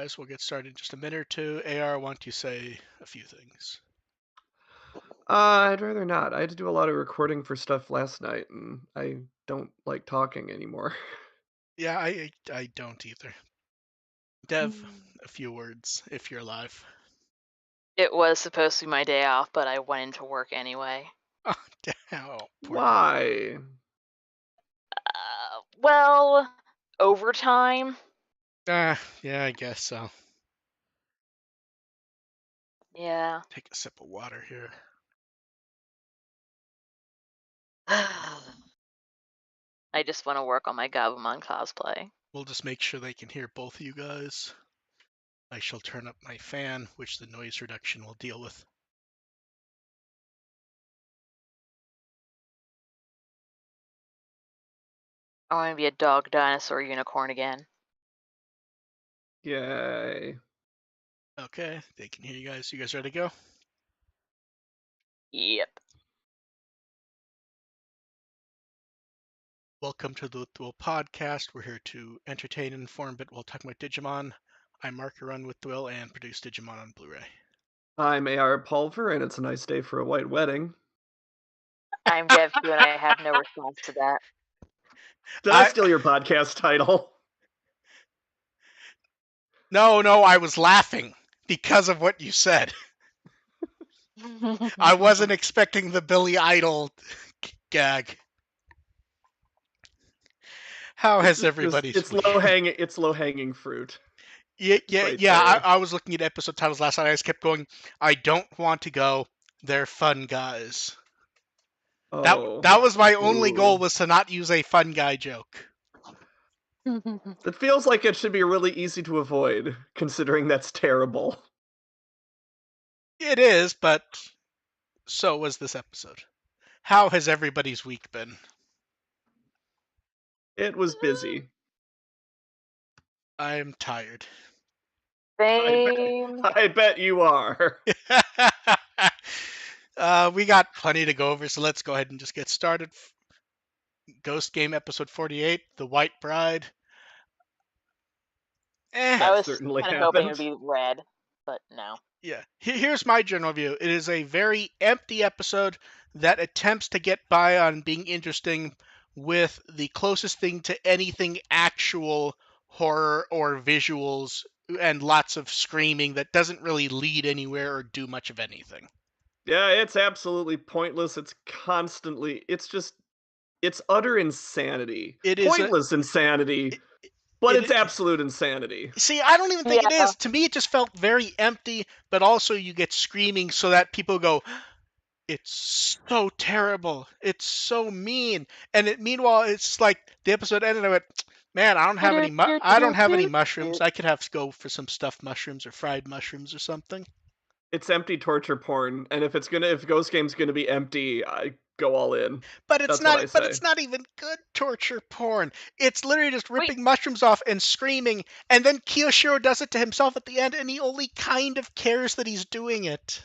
guys. We'll get started in just a minute or two. AR, why don't you say a few things? I'd rather not. I had to do a lot of recording for stuff last night, and I don't like talking anymore. Yeah, I don't either. Dev, a few words if you're alive. It was supposed to be my day off, but I went into work anyway. Oh, oh poor guy. Why? Well, overtime. Yeah, I guess so. Yeah. Take a sip of water here. I just want to work on my Gabumon cosplay. We'll just make sure they can hear both of you guys. I shall turn up my fan, which the noise reduction will deal with. I want to be a dog, dinosaur, unicorn again. Yay. Okay, they can hear you guys. You guys ready to go? Yep. Welcome to the Thwill Podcast. We're here to entertain and inform, but we'll talk about Digimon. I'm Mark, who run with Thwill and produce Digimon on Blu-ray. I'm AR Pulver, and it's a nice day for a white wedding. I'm Dev Q, and I have no response to that. Did I steal your podcast title? No, I was laughing because of what you said. I wasn't expecting the Billy Idol gag. How has everybody's It's week? low hanging fruit. Yeah. Right there. I was looking at episode titles last night. I just kept going, I don't want to go. They're fun guys. Oh. That was my only goal, Ooh. was to not use a fun guy joke. It feels like it should be really easy to avoid, considering that's terrible. It is, but so was this episode. How has everybody's week been? It was busy. I'm tired. Same. I bet you are. We got plenty to go over, so let's go ahead and just get started. Ghost Game episode 48, The White Bride. I was certainly kind of hoping it happened. would be red, but no. Yeah. Here's my general view. It is a very empty episode that attempts to get by on being interesting with the closest thing to anything actual horror or visuals and lots of screaming that doesn't really lead anywhere or do much of anything. Yeah, it's absolutely pointless. It's utter insanity. It is pointless insanity, but it's absolute insanity. See, I don't even think it is. To me, it just felt very empty, but also you get screaming so that people go, it's so terrible. It's so mean. And meanwhile, it's like the episode ended. I went, man, I don't have any mushrooms. I could go for some stuffed mushrooms or fried mushrooms or something. It's empty torture porn, and if Ghost Game's gonna be empty, I go all in. But it's not. But it's not even good torture porn. It's literally just ripping mushrooms off and screaming, and then Kiyoshiro does it to himself at the end, and he only kind of cares that he's doing it.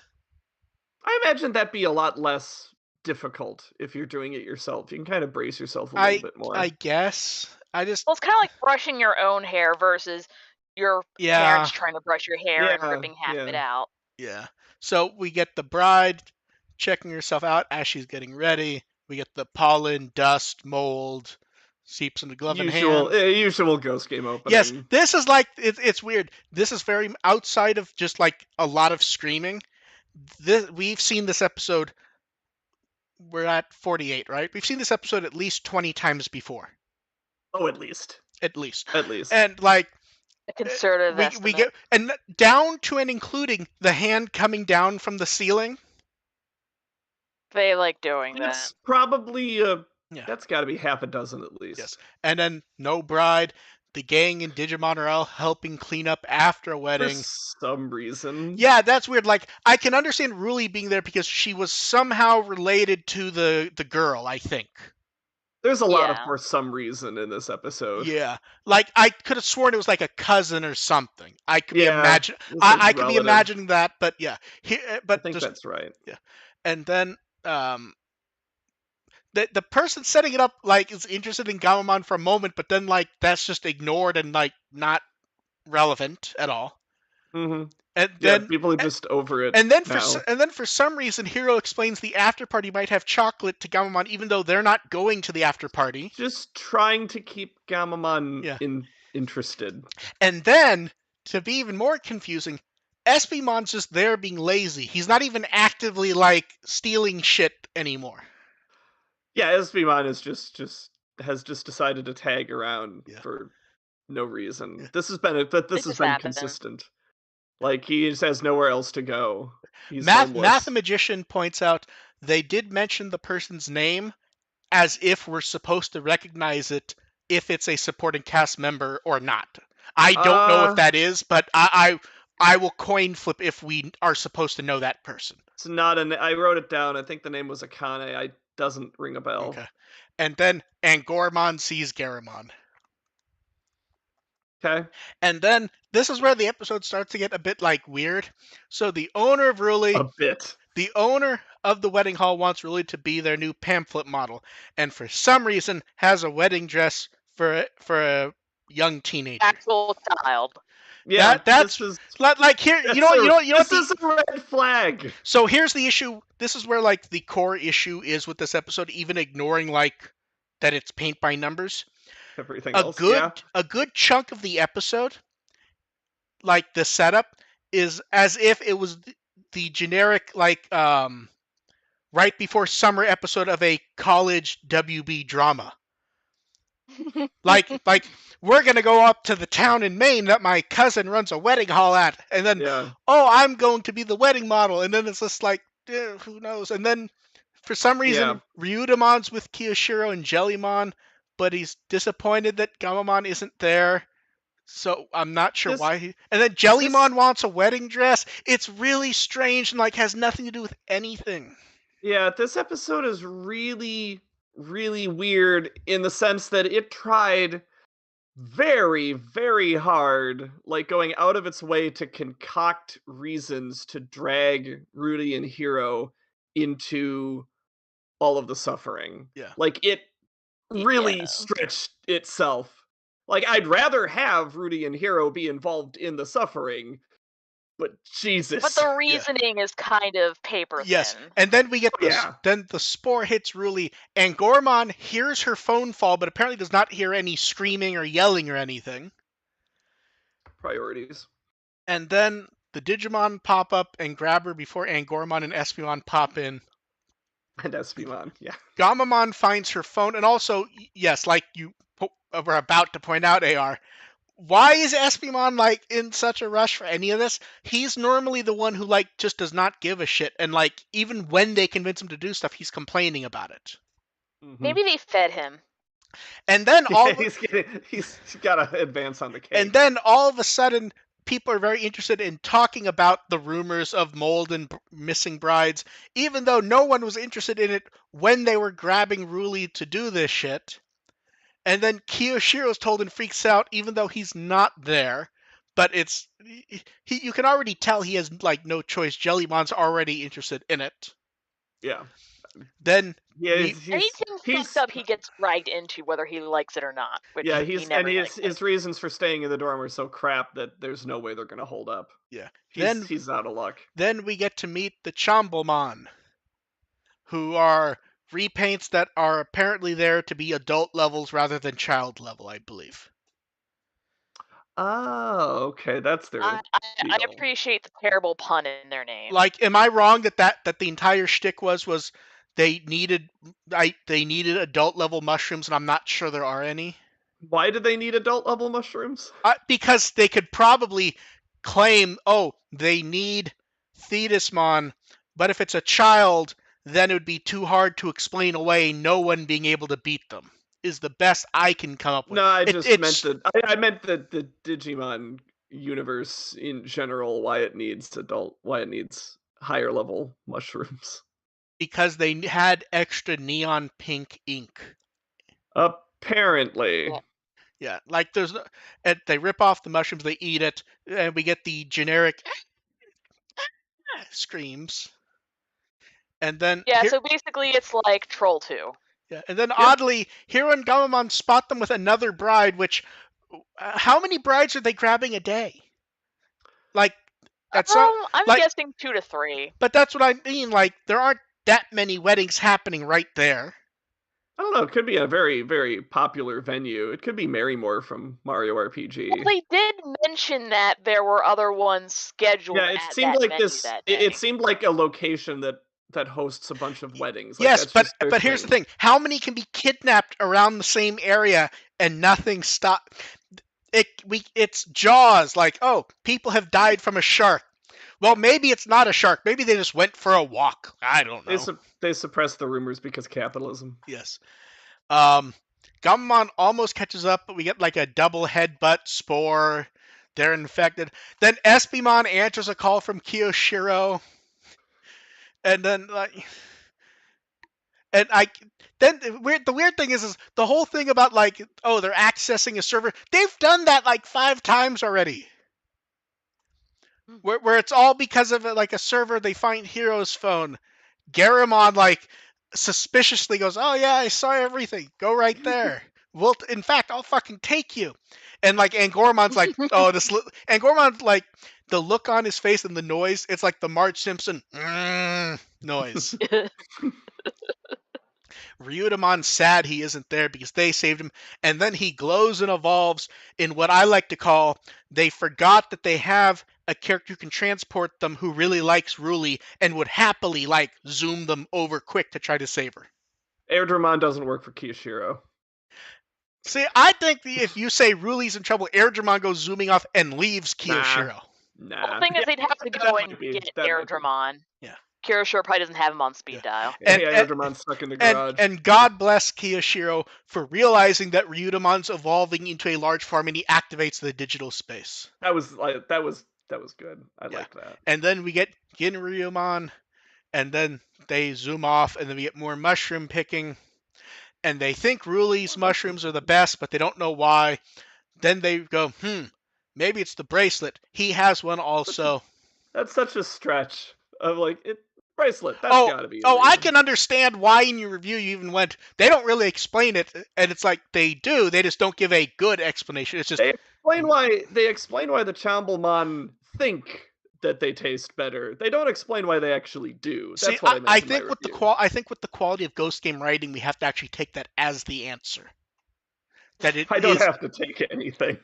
I imagine that'd be a lot less difficult if you're doing it yourself. You can kind of brace yourself a little bit more. I guess. Well, it's kind of like brushing your own hair versus your parents trying to brush your hair and ripping half of it out. Yeah. So we get the bride checking herself out as she's getting ready. We get the pollen, dust, mold, seeps into glove and hand. Usual Ghost Game opening. Yes, this is like, it's weird. This is very outside of just like a lot of screaming. We've seen this episode. We're at 48, right? We've seen this episode at least 20 times before. Oh, at least. And like, a conservative estimate. We get, and down to and including the hand coming down from the ceiling. They like doing that. It's probably that's got to be half a dozen at least. Yes, and then no bride. The gang and Digimon are all helping clean up after a wedding. For some reason. Yeah, that's weird. Like, I can understand Ruli being there because she was somehow related to the girl, I think. There's a lot of for some reason in this episode. Yeah, like I could have sworn it was like a cousin or something. I could be I could be imagining that, but yeah. But I think that's right. Yeah, and then the person setting it up like is interested in Gabumon for a moment, but then like that's just ignored and like not relevant at all. Mm-hmm. And Yeah, then people are just over it and then now. for some reason, Hiro explains the after party might have chocolate to Gamamon, even though they're not going to the after party. Just trying to keep Gamamon Yeah. interested. And then, to be even more confusing, Espimon's just there being lazy. He's not even actively like stealing shit anymore. Yeah, Espimon is just has just decided to tag around Yeah. for no reason. Yeah. This has just been happened. consistent. Like he just has nowhere else to go. He's homeless. Mathemagician points out they did mention the person's name as if we're supposed to recognize it if it's a supporting cast member or not. I don't know if that is, but I will coin flip if we are supposed to know that person. It's not an. I wrote it down. I think the name was Akane. I doesn't ring a bell. Okay. And then Angormon sees Garamon. Okay. And then this is where the episode starts to get a bit like weird. So the owner of Ruli, A bit. the owner of the wedding hall wants Ruli to be their new pamphlet model, and for some reason has a wedding dress for a young teenager. Actual child. Yeah, That's this is like here. This is a red flag. So here's the issue. This is where like the core issue is with this episode, even ignoring like that it's paint by numbers. Everything else, yeah. A good chunk of the episode, like the setup, is as if it was the generic like right before summer episode of a college WB drama. like we're gonna go up to the town in Maine that my cousin runs a wedding hall at, and then oh, I'm going to be the wedding model, and then it's just like who knows, and then for some reason Ryudamon's with Kiyoshiro and Jellymon, but he's disappointed that Gamamon isn't there. So I'm not sure why and then Jellymon wants a wedding dress. It's really strange and like has nothing to do with anything. Yeah, this episode is really, really weird in the sense that it tried very, very hard, like going out of its way to concoct reasons to drag Rudy and Hiro into all of the suffering. Yeah. Like it really stretched itself. Like I'd rather have Rudy and Hiro be involved in the suffering, but Jesus. But the reasoning is kind of paper thin. Yes, and then we get then the spore hits Ruli, and Gormon hears her phone fall, but apparently does not hear any screaming or yelling or anything. Priorities. And then the Digimon pop up and grab her before Angormon and Espimon pop in. And Espimon, yeah. Gamamon finds her phone, and also, yes, like you were about to point out, AR, why is Espimon like in such a rush for any of this? He's normally the one who like just does not give a shit, and like even when they convince him to do stuff, he's complaining about it. Mm-hmm. Maybe they fed him. And then he's got to advance on the cake. And then all of a sudden, people are very interested in talking about the rumors of mold and missing brides, even though no one was interested in it when they were grabbing Ruli to do this shit. And then Kiyoshiro's told and freaks out, even though he's not there. But it's you can already tell he has like no choice. Jellymon's already interested in it. Yeah. Then anything fucked up, he gets dragged into whether he likes it or not. Which his reasons for staying in the dorm are so crap that there's no way they're gonna hold up. Yeah. He's out of luck. Then we get to meet the Chambomon, who are repaints that are apparently there to be adult levels rather than child level, I believe. Oh, okay, that's their. I appreciate the terrible pun in their name. Like, am I wrong that the entire shtick was they needed adult level mushrooms, and I'm not sure there are any. Why do they need adult level mushrooms? Because they could probably claim, oh, they need Thetismon, but if it's a child, then it would be too hard to explain away no one being able to beat them. Is the best I can come up with. No, I just meant the Digimon universe in general. Why it needs higher level mushrooms. Because they had extra neon pink ink. Apparently. Yeah, like they rip off the mushrooms, they eat it, and we get the generic screams. And then so basically it's like Troll 2. Yeah, and then oddly, Hiro and Gamamon spot them with another bride, which how many brides are they grabbing a day? Like, at some, I'm like, guessing 2 to 3. but that's what I mean. Like, there aren't that many weddings happening right there. I don't know. It could be a very, very popular venue. It could be Marymore from Mario RPG. Well, they did mention that there were other ones scheduled Yeah, it at seemed that like venue this. that It, day. it seemed like a location that hosts a bunch of weddings. Like Yes, that's just their but here's the thing. thing: how many can be kidnapped around the same area and nothing stop? It's Jaws. Like, oh, people have died from a shark. Well, maybe it's not a shark. Maybe they just went for a walk. I don't know. They suppress the rumors because capitalism. Yes. Gumamon almost catches up, but we get like a double headbutt spore. They're infected. Then Espimon answers a call from Kiyoshiro. And then the weird thing is the whole thing about like, oh, they're accessing a server. They've done that like 5 times already. Where it's all because of like a server they find Hero's phone. Garamon like suspiciously goes, "Oh yeah, I saw everything. Go right there. Well, in fact, I'll fucking take you." And like Angoramon's like, "Oh, Angoramon's like the look on his face and the noise. It's like the Marge Simpson noise." Ryudamon's sad he isn't there because they saved him, and then he glows and evolves in what I like to call they forgot that they have a character who can transport them who really likes Ruli and would happily like zoom them over quick to try to save her. Airdramon doesn't work for Kiyoshiro. See, I think if you say Ruli's in trouble, Airdramon goes zooming off and leaves Kiyoshiro. Nah. The thing is, they'd have to go and get Airdramon. Yeah. Kiyoshiro probably doesn't have him on speed dial. And Airdramon's stuck in the garage. And God bless Kiyoshiro for realizing that Ryudamon's evolving into a large form and he activates the digital space. That was good. I liked that. And then we get Ginryumon, and then they zoom off, and then we get more mushroom picking. And they think Ruli's mushrooms are the best, but they don't know why. Then they go, maybe it's the bracelet. He has one also. That's such a stretch of like bracelet. That's gotta be. I can understand why in your review you even went. They don't really explain it, and it's like they do. They just don't give a good explanation. It's just they explain why the Chamblemon think that they taste better. They don't explain why they actually do. That's what I meant. I think with the quality of Ghost Game writing, we have to actually take that as the answer. I don't have to take anything.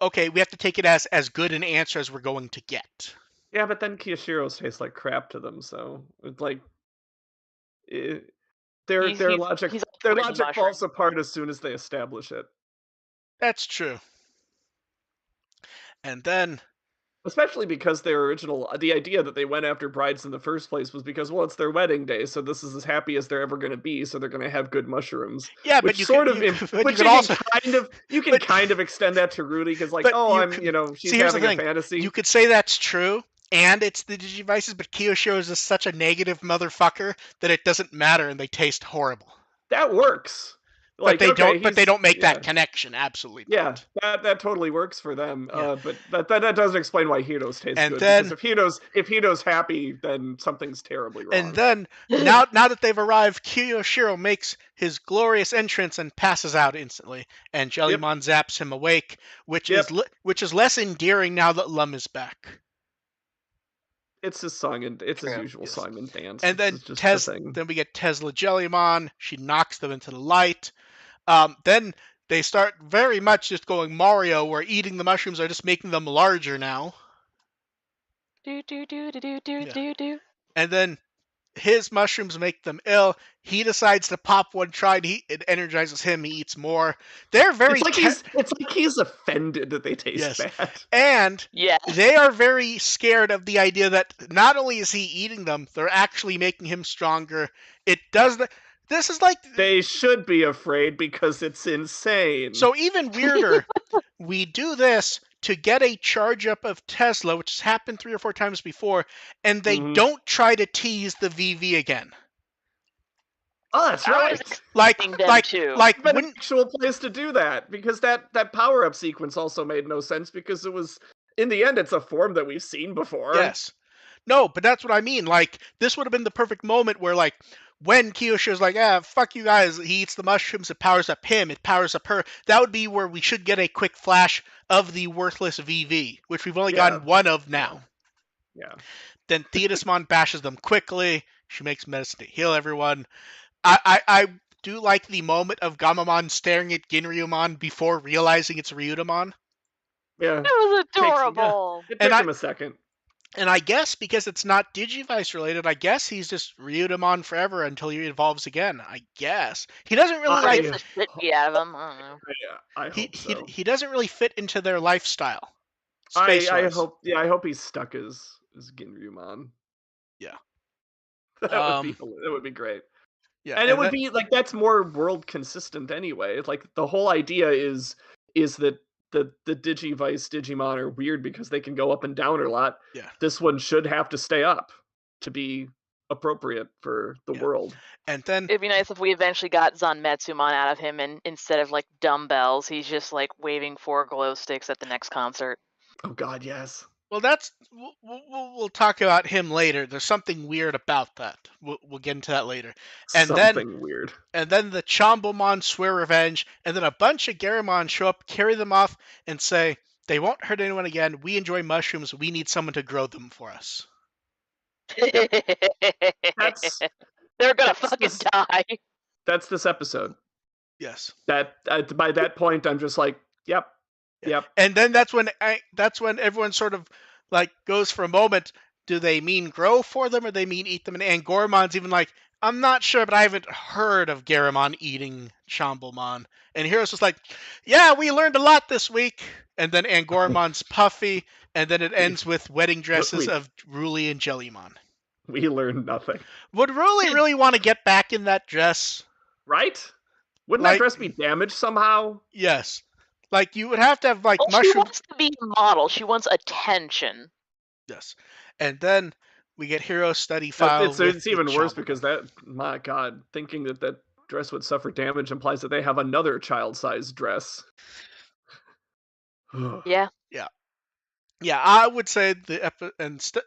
Okay, we have to take it as good an answer as we're going to get. Yeah, but then Kiyoshiro's taste like crap to them, so it's like their logic falls apart as soon as they establish it. That's true. And then, especially because the idea that they went after brides in the first place was because, well, it's their wedding day, so this is as happy as they're ever going to be, so they're going to have good mushrooms. Yeah, but you can kind of extend that to Rudy because, like, she's having a fantasy. You could say that's true, and it's the Digivices, but Kiyoshiro is just such a negative motherfucker that it doesn't matter, and they taste horrible. That works. Like, but they don't make that connection. Absolutely not. Yeah, that totally works for them. But that doesn't explain why Hido's taste good. Then, because if Hido's happy, then something's terribly wrong. And then now that they've arrived, Kiyoshiro makes his glorious entrance and passes out instantly, and Jellymon zaps him awake, which is less endearing now that Lum is back. It's his song and it's his usual song and dance. And then then we get Tesla Jellymon. She knocks them into the light. Then they start very much just going Mario, where eating the mushrooms are just making them larger now. Do. And then his mushrooms make them ill. He decides to pop one try, and it energizes him. He eats more. They're very. It's like he's offended that they taste bad. And they are very scared of the idea that not only is he eating them, they're actually making him stronger. It does the. This is like they should be afraid because it's insane. So even weirder, we do this to get a charge up of Tesla, which has happened 3 or 4 times before, and they don't try to tease the VV again. Oh, that's right. Like an actual place to do that, because that power up sequence also made no sense because it was in the end it's a form that we've seen before. Yes. No, but that's what I mean. Like, this would have been the perfect moment where, like, when Kyosho's like, fuck you guys, he eats the mushrooms, it powers up him, it powers up her, that would be where we should get a quick flash of the worthless VV, which we've only gotten one of now. Yeah. Then Thetismon bashes them quickly. She makes medicine to heal everyone. I do like the moment of Gamamon staring at Ginryumon before realizing it's Ryudomon. Yeah. It was adorable. It took him a second. And I guess because it's not Digivice related, I guess he's just Ryudomon forever until he evolves again. I guess he doesn't really like the shit beat out of him. I don't know. I hope so. He doesn't really fit into their lifestyle. I hope. Yeah, I hope he's stuck as Ginryumon. Yeah, that would be great. Yeah, and it would be like that's more world consistent anyway. Like the whole idea is that the Digivice Digimon are weird because they can go up and down a lot. Yeah. This one should have to stay up to be appropriate for the world. And then it'd be nice if we eventually got Zanmetsumon out of him, and instead of like dumbbells, he's just like waving 4 glow sticks at the next concert. Oh God, yes. Well, we'll talk about him later. There's something weird about that. We'll get into that later. And something weird. And then the Chombomon swear revenge, and then a bunch of Garumon show up, carry them off, and say they won't hurt anyone again. We enjoy mushrooms. We need someone to grow them for us. They're gonna fucking die. That's this episode. Yes. That by that point, I'm just like, yep. And then that's when everyone sort of like goes for a moment. Do they mean grow for them or they mean eat them? And Gorumon's even like, I'm not sure, but I haven't heard of Garumon eating Chombomon. And Hero's just like, yeah, we learned a lot this week. And then Angoramon's puffy, and then it ends with wedding dresses of Ruli and Jellymon. We learned nothing. Would Ruli really want to get back in that dress? Right? Wouldn't that dress be damaged somehow? Yes. Like, you would have to have, like, mushroom... She wants to be a model. She wants attention. Yes. And then we get Hero Study File. It's even worse because my God, thinking that dress would suffer damage implies that they have another child-sized dress. Yeah. Yeah, I would say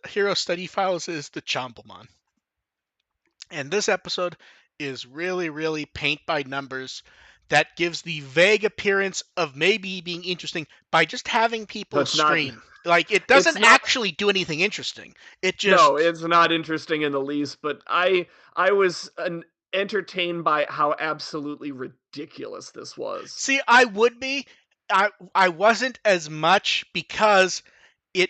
Hero Study Files is the Chombomon. And this episode is really, really paint by numbers that gives the vague appearance of maybe being interesting by just having people scream. Like, it doesn't actually do anything interesting. No, it's not interesting in the least, but I was entertained by how absolutely ridiculous this was. See, I would be. I wasn't as much because it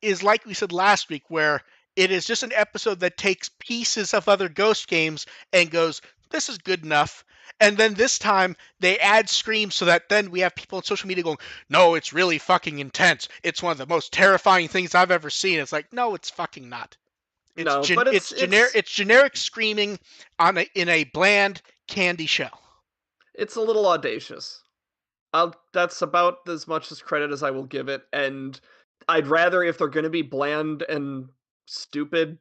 is like we said last week, where it is just an episode that takes pieces of other Ghost games and goes, this is good enough. And then this time they add screams so that then we have people on social media going, no, it's really fucking intense. It's one of the most terrifying things I've ever seen. It's like, no, it's fucking not. It's generic screaming in a bland candy shell. It's a little audacious. That's about as much as credit as I will give it, and I'd rather, if they're going to be bland and stupid,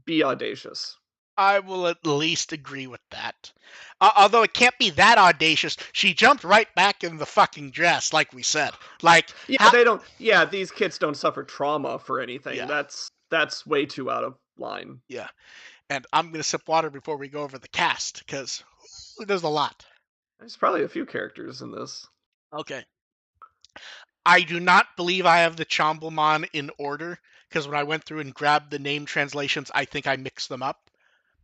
be audacious. I will at least agree with that. Although it can't be that audacious. She jumped right back in the fucking dress, like we said. Like, they don't. Yeah, these kids don't suffer trauma for anything. Yeah. That's way too out of line. Yeah, and I'm gonna sip water before we go over the cast because there's a lot. There's probably a few characters in this. Okay. I do not believe I have the Chombomon in order, because when I went through and grabbed the name translations, I think I mixed them up.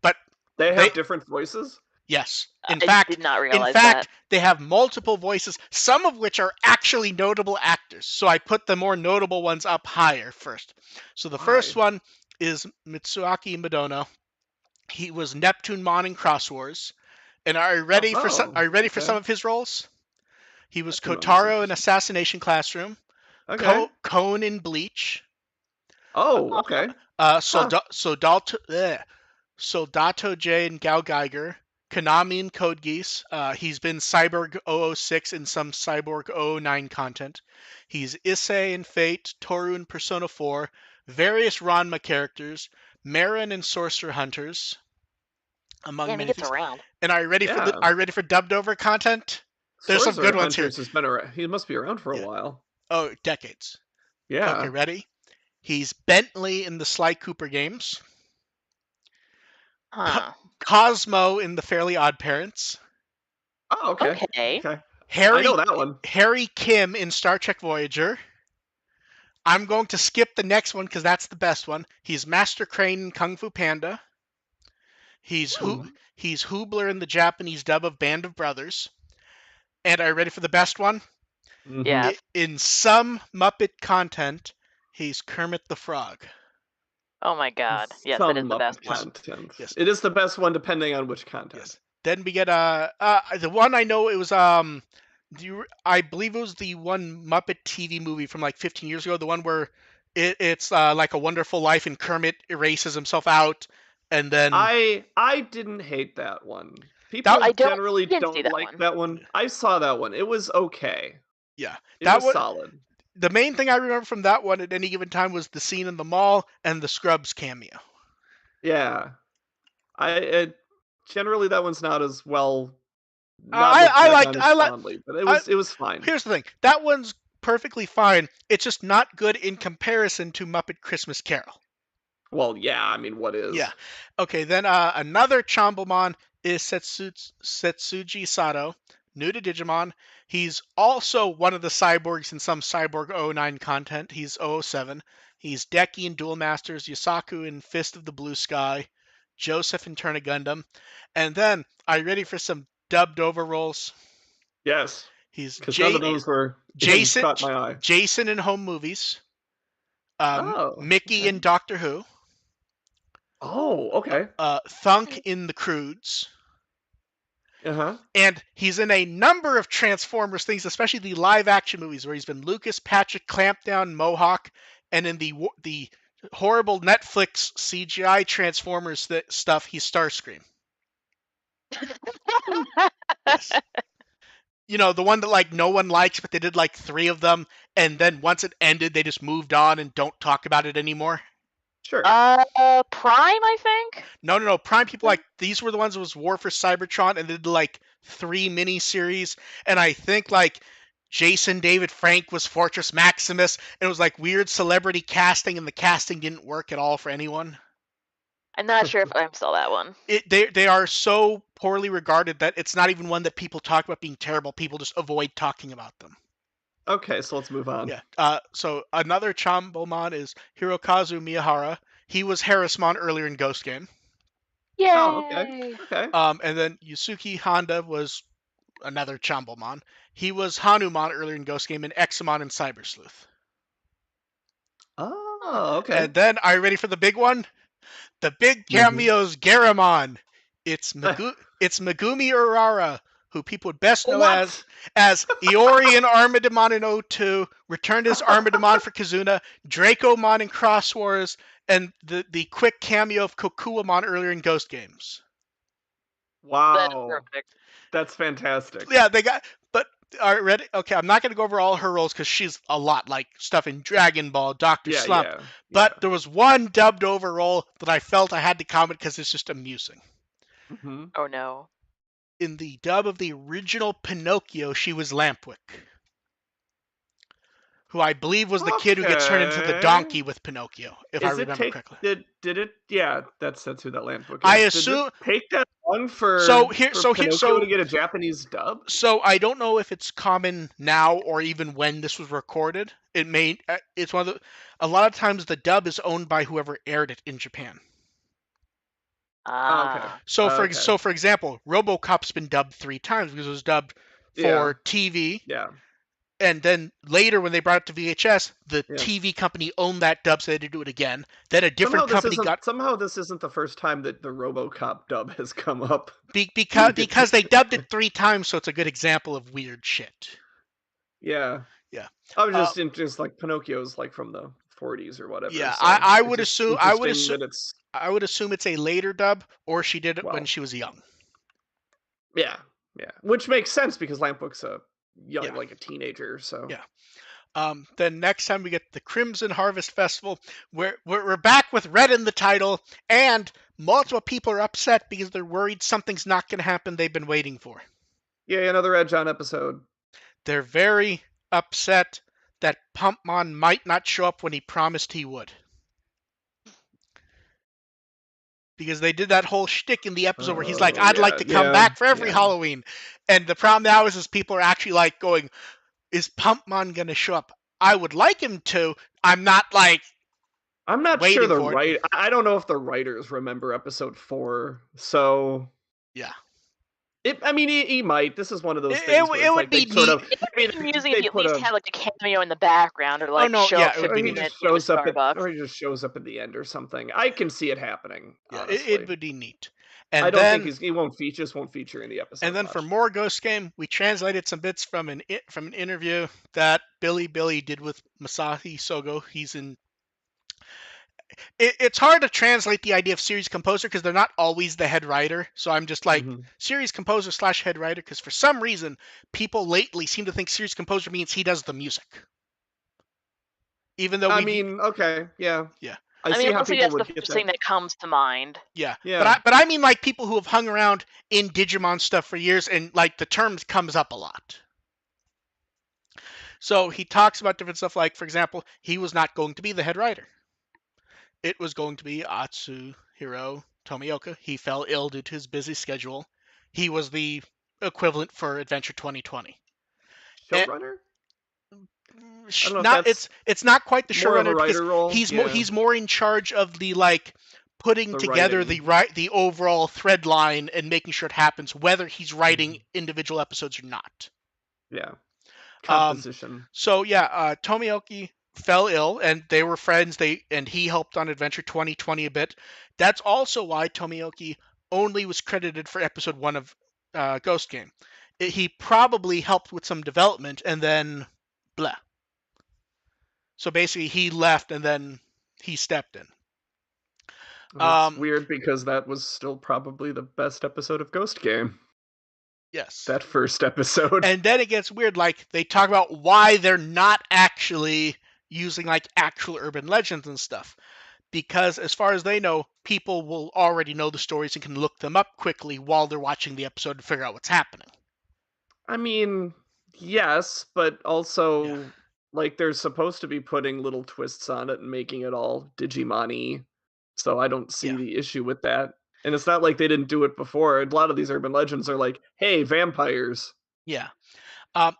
But they have different voices? Yes. I did not realize that. They have multiple voices, some of which are actually notable actors. So I put the more notable ones up higher first. So the first one is Mitsuaki Madono. He was Neptunemon in Cross Wars. And are you ready for some of his roles? He was Kotaro in Assassination Classroom. Okay. Cone in Bleach. Oh, okay. Soldato J in Gao Geiger. Konami in Code Geass. He's been Cyborg 006 in some Cyborg 009 content. He's Issei in Fate, Toru in Persona 4, various Ranma characters, Marin in Sorcerer Hunters. Among many things. Around. And are you ready for dubbed over content? There's some good ones here. Has been around. He must be around for a while. Oh, decades. Yeah. Okay, ready? He's Bentley in the Sly Cooper games. Cosmo in The Fairly Odd Parents, Oh, okay. Okay. Okay. I Harry know that one. Harry Kim in Star Trek Voyager. I'm going to skip the next one because that's the best one. He's Master Crane in Kung Fu Panda. He's Hmm. he's Hoobler in the Japanese dub of Band of Brothers. And are you ready for the best one? Hmm. Yes. In some Muppet content, he's Kermit the Frog. Oh my god. Yes, that is Some the best Muppet Yes, one. content. yes, It is the best one depending on which content. yes. Then we get the one I know it was I believe it was the one Muppet TV movie from like 15 years ago. The one where it's like a Wonderful Life and Kermit erases himself out, and then I didn't hate that one. that I People don't. generally I didn't see don't that like one. that one. I saw that one. It was okay. yeah It that was was solid. the main thing I remember from that one at any given time was the scene in the mall and the Scrubs cameo. Yeah. Generally that one's not as well, not I looked I back liked on as I like fondly, but I it was fine. here's the thing. That one's perfectly fine. It's just not good in comparison to Muppet Christmas Carol. Well, yeah, I mean, what Yeah. is? Okay, then another Chombomon is Setsuji Sato, new to Digimon. He's also one of the cyborgs in some Cyborg '09 content. He's 007. He's Deki in Duel Masters, Yusaku in Fist of the Blue Sky, Joseph in Turn of Gundam. And then, are you ready for some dubbed over roles? Yes, He's because none of Please. those were in Jason caught my eye. Jason in home movies, Oh, Mickey okay. in Doctor Who, Oh, okay. Thunk in The Croods, Uh-huh. and he's in a number of Transformers things, especially the live action movies where he's been Lucas, Patrick, Clampdown, Mohawk, and in the horrible Netflix CGI Transformers stuff, he's Starscream. Yes. You know, the one that like no one likes, but they did like 3 of them, and then once it ended, they just moved on and don't talk about it anymore. Sure. Prime, I think. No. Prime people like these were the ones that was War for Cybertron, and they did like 3 mini series, and I think like Jason David Frank was Fortress Maximus, and it was like weird celebrity casting, and the casting didn't work at all for anyone. I'm not sure if I saw that one. They are so poorly regarded that it's not even one that people talk about being terrible. People just avoid talking about them. Okay, so let's move on. Yeah. So another Chambomon is Hirokazu Miyahara. He was Harrismon earlier in Ghost Game. Oh, okay. Yay! Okay. And then Yusuke Honda was another Chambomon. He was Hanumon earlier in Ghost Game and Examon in Cyber Sleuth. Oh, okay. And then, are you ready for the big one? The big Mhm. cameo's Garamon. It's Megumi Urara, who people would best know What? as Iori in Armadamon in O2, returned as Armadamon for Kazuna, Dracomon in Cross Wars, and the quick cameo of Kokuamon earlier in Ghost Games. That is Wow. perfect. That's fantastic. Yeah, they got. But are you ready? Okay, I'm not going to go over all her roles because she's a lot, like stuff in Dragon Ball, Doctor Yeah, Slump. yeah, But yeah. there was one dubbed over role that I felt I had to comment because it's just amusing. Hmm. Oh no. In the dub of the original Pinocchio, she was Lampwick, who I believe was the kid who gets turned into the Okay. donkey with Pinocchio, if I Is it remember take correctly. did it yeah, that's who that land book I is. Did it assume take that long so. for Pinocchio to get a Japanese dub? So I don't know if it's common now or even when this was recorded. It's one of a lot of times the dub is owned by whoever aired it in Japan. Oh, okay. Ah. Okay. So for example, RoboCop's been dubbed 3 times because it was dubbed Yeah. for TV, Yeah. and then later when they brought it to VHS, the Yeah. TV company owned that dub, so they had to do it again. Then a different company got Somehow this isn't the first time that the RoboCop dub has come up. because they dubbed it 3 times, so it's a good example of weird shit. Yeah. Yeah. I was Uh, just like Pinocchio's like from the 40s or whatever, yeah, so I it's would just assume interesting that it's I would assume it's a later dub, or she did it when well, she was young. yeah. Yeah. Which makes sense because Lampbook's a young Yeah, like a teenager, so yeah. Then next time we get the Crimson Harvest Festival, we're back with Red in the title, and multiple people are upset because they're worried something's not going to happen they've been waiting for. yeah, another Edge on episode. They're very upset that Pumpmon might not show up when he promised he would. because they did that whole shtick in the episode where he's like, Oh "I'd like yeah, to come yeah, back for every yeah. Halloween," and the problem now is people are actually like going, "Is Pumpmon gonna show up?" I would like him to. I'm not like I'm not sure waiting for it. I don't know if the writers remember episode 4, so Yeah, I mean, he might. This is one of those it, things it, where it it's would like be they sort neat. of It would maybe be amusing if they you at put least a had like a cameo in the background, or Oh like no, show yeah, up it for would a be he neat. minute just near the shows up Starbucks. or he just shows up at the end or something. I can see it happening, Yeah, honestly. it would be neat. I And don't think then he won't feature just won't feature in the and episode then for much. more Ghost Game, we translated some bits from an interview that Billy did with Masahi Sogo. He's in. It's hard to translate the idea of series composer because they're not always the head writer. So I'm just like Hmm. series composer slash head writer because for some reason people lately seem to think series composer means he does the music, even though I we've mean, okay, yeah. yeah. I I mean, see how honestly, people that's the would get first that. thing that comes to mind. Yeah, Yeah. but I mean like people who have hung around in Digimon stuff for years and like the term comes up a lot. So he talks about different stuff like, for example, he was not going to be the head writer. It was going to be Atsuhiro Tomioka. He fell ill due to his busy schedule. He was the equivalent for Adventure 2020. And Showrunner? I don't know if not that's it's not quite the more of a showrunner because writer role. Yeah. he's more in charge of the like putting The together writing. the overall thread line and making sure it happens whether he's writing Mhm. individual episodes or not. Yeah. Um, Composition. so yeah, Tomioki fell ill, and they were friends. And he helped on Adventure 2020 a bit. That's also why Tomioki only was credited for episode 1 of Ghost Game. He probably helped with some development, and then blah. So basically, he left, and then he stepped in. It's Um, weird because that was still probably the best episode of Ghost Game. yes. That first episode. And then it gets weird. Like they talk about why they're not actually using like actual urban legends and stuff. Because as far as they know, people will already know the stories and can look them up quickly while they're watching the episode to figure out what's happening. I mean, yes, but Yeah. also like they're supposed to be putting little twists on it and making it all Digimon-y. So I don't see Yeah. the issue with that. And it's not like they didn't do it before. A lot of these urban legends are like, "Hey, vampires." Yeah.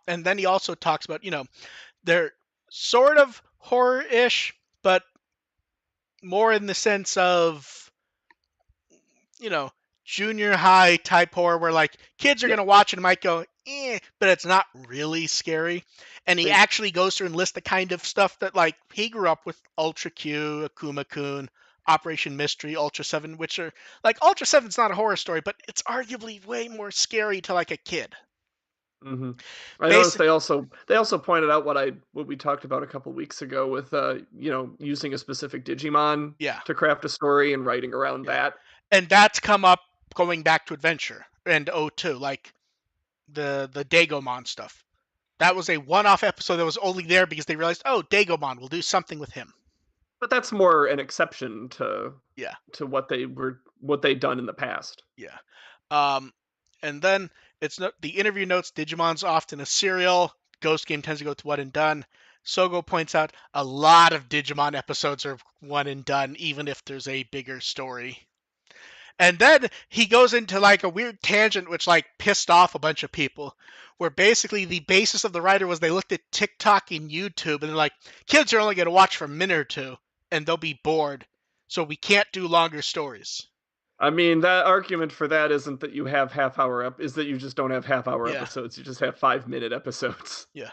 And then he also talks about, they're sort of horror-ish, but more in the sense of, you know, junior high type horror where like kids are Yeah, gonna watch it and might go, but it's not really scary. And he they actually goes through and lists the kind of stuff that like he grew up with: Ultra Q, Akuma Kun, Operation Mystery, Ultra Seven, which are like Ultra Seven's not a horror story, but it's arguably way more scary to like a kid. hmm I noticed Basic, they also pointed out what we talked about a couple weeks ago with using a specific Digimon yeah, to craft a story and writing around yeah, that. and that's come up going back to Adventure and O2, like the Dagomon stuff. That was a one-off episode that was only there because they realized, oh, Dagomon, we'll do something with him. But that's more an exception Yeah, to what they'd done in the past. yeah. Um, and then the interview notes Digimon's often a serial. Ghost Game tends to go to one and done. Sogo points out a lot of Digimon episodes are one and done, even if there's a bigger story. And then he goes into like a weird tangent which like pissed off a bunch of people, where basically the basis of the writer was they looked at TikTok and YouTube and they're like, kids are only going to watch for a minute or two and they'll be bored. So we can't do longer stories. I mean, that argument for that isn't that you have is that you just don't have half-hour Yeah, episodes. You just have 5-minute episodes, yeah.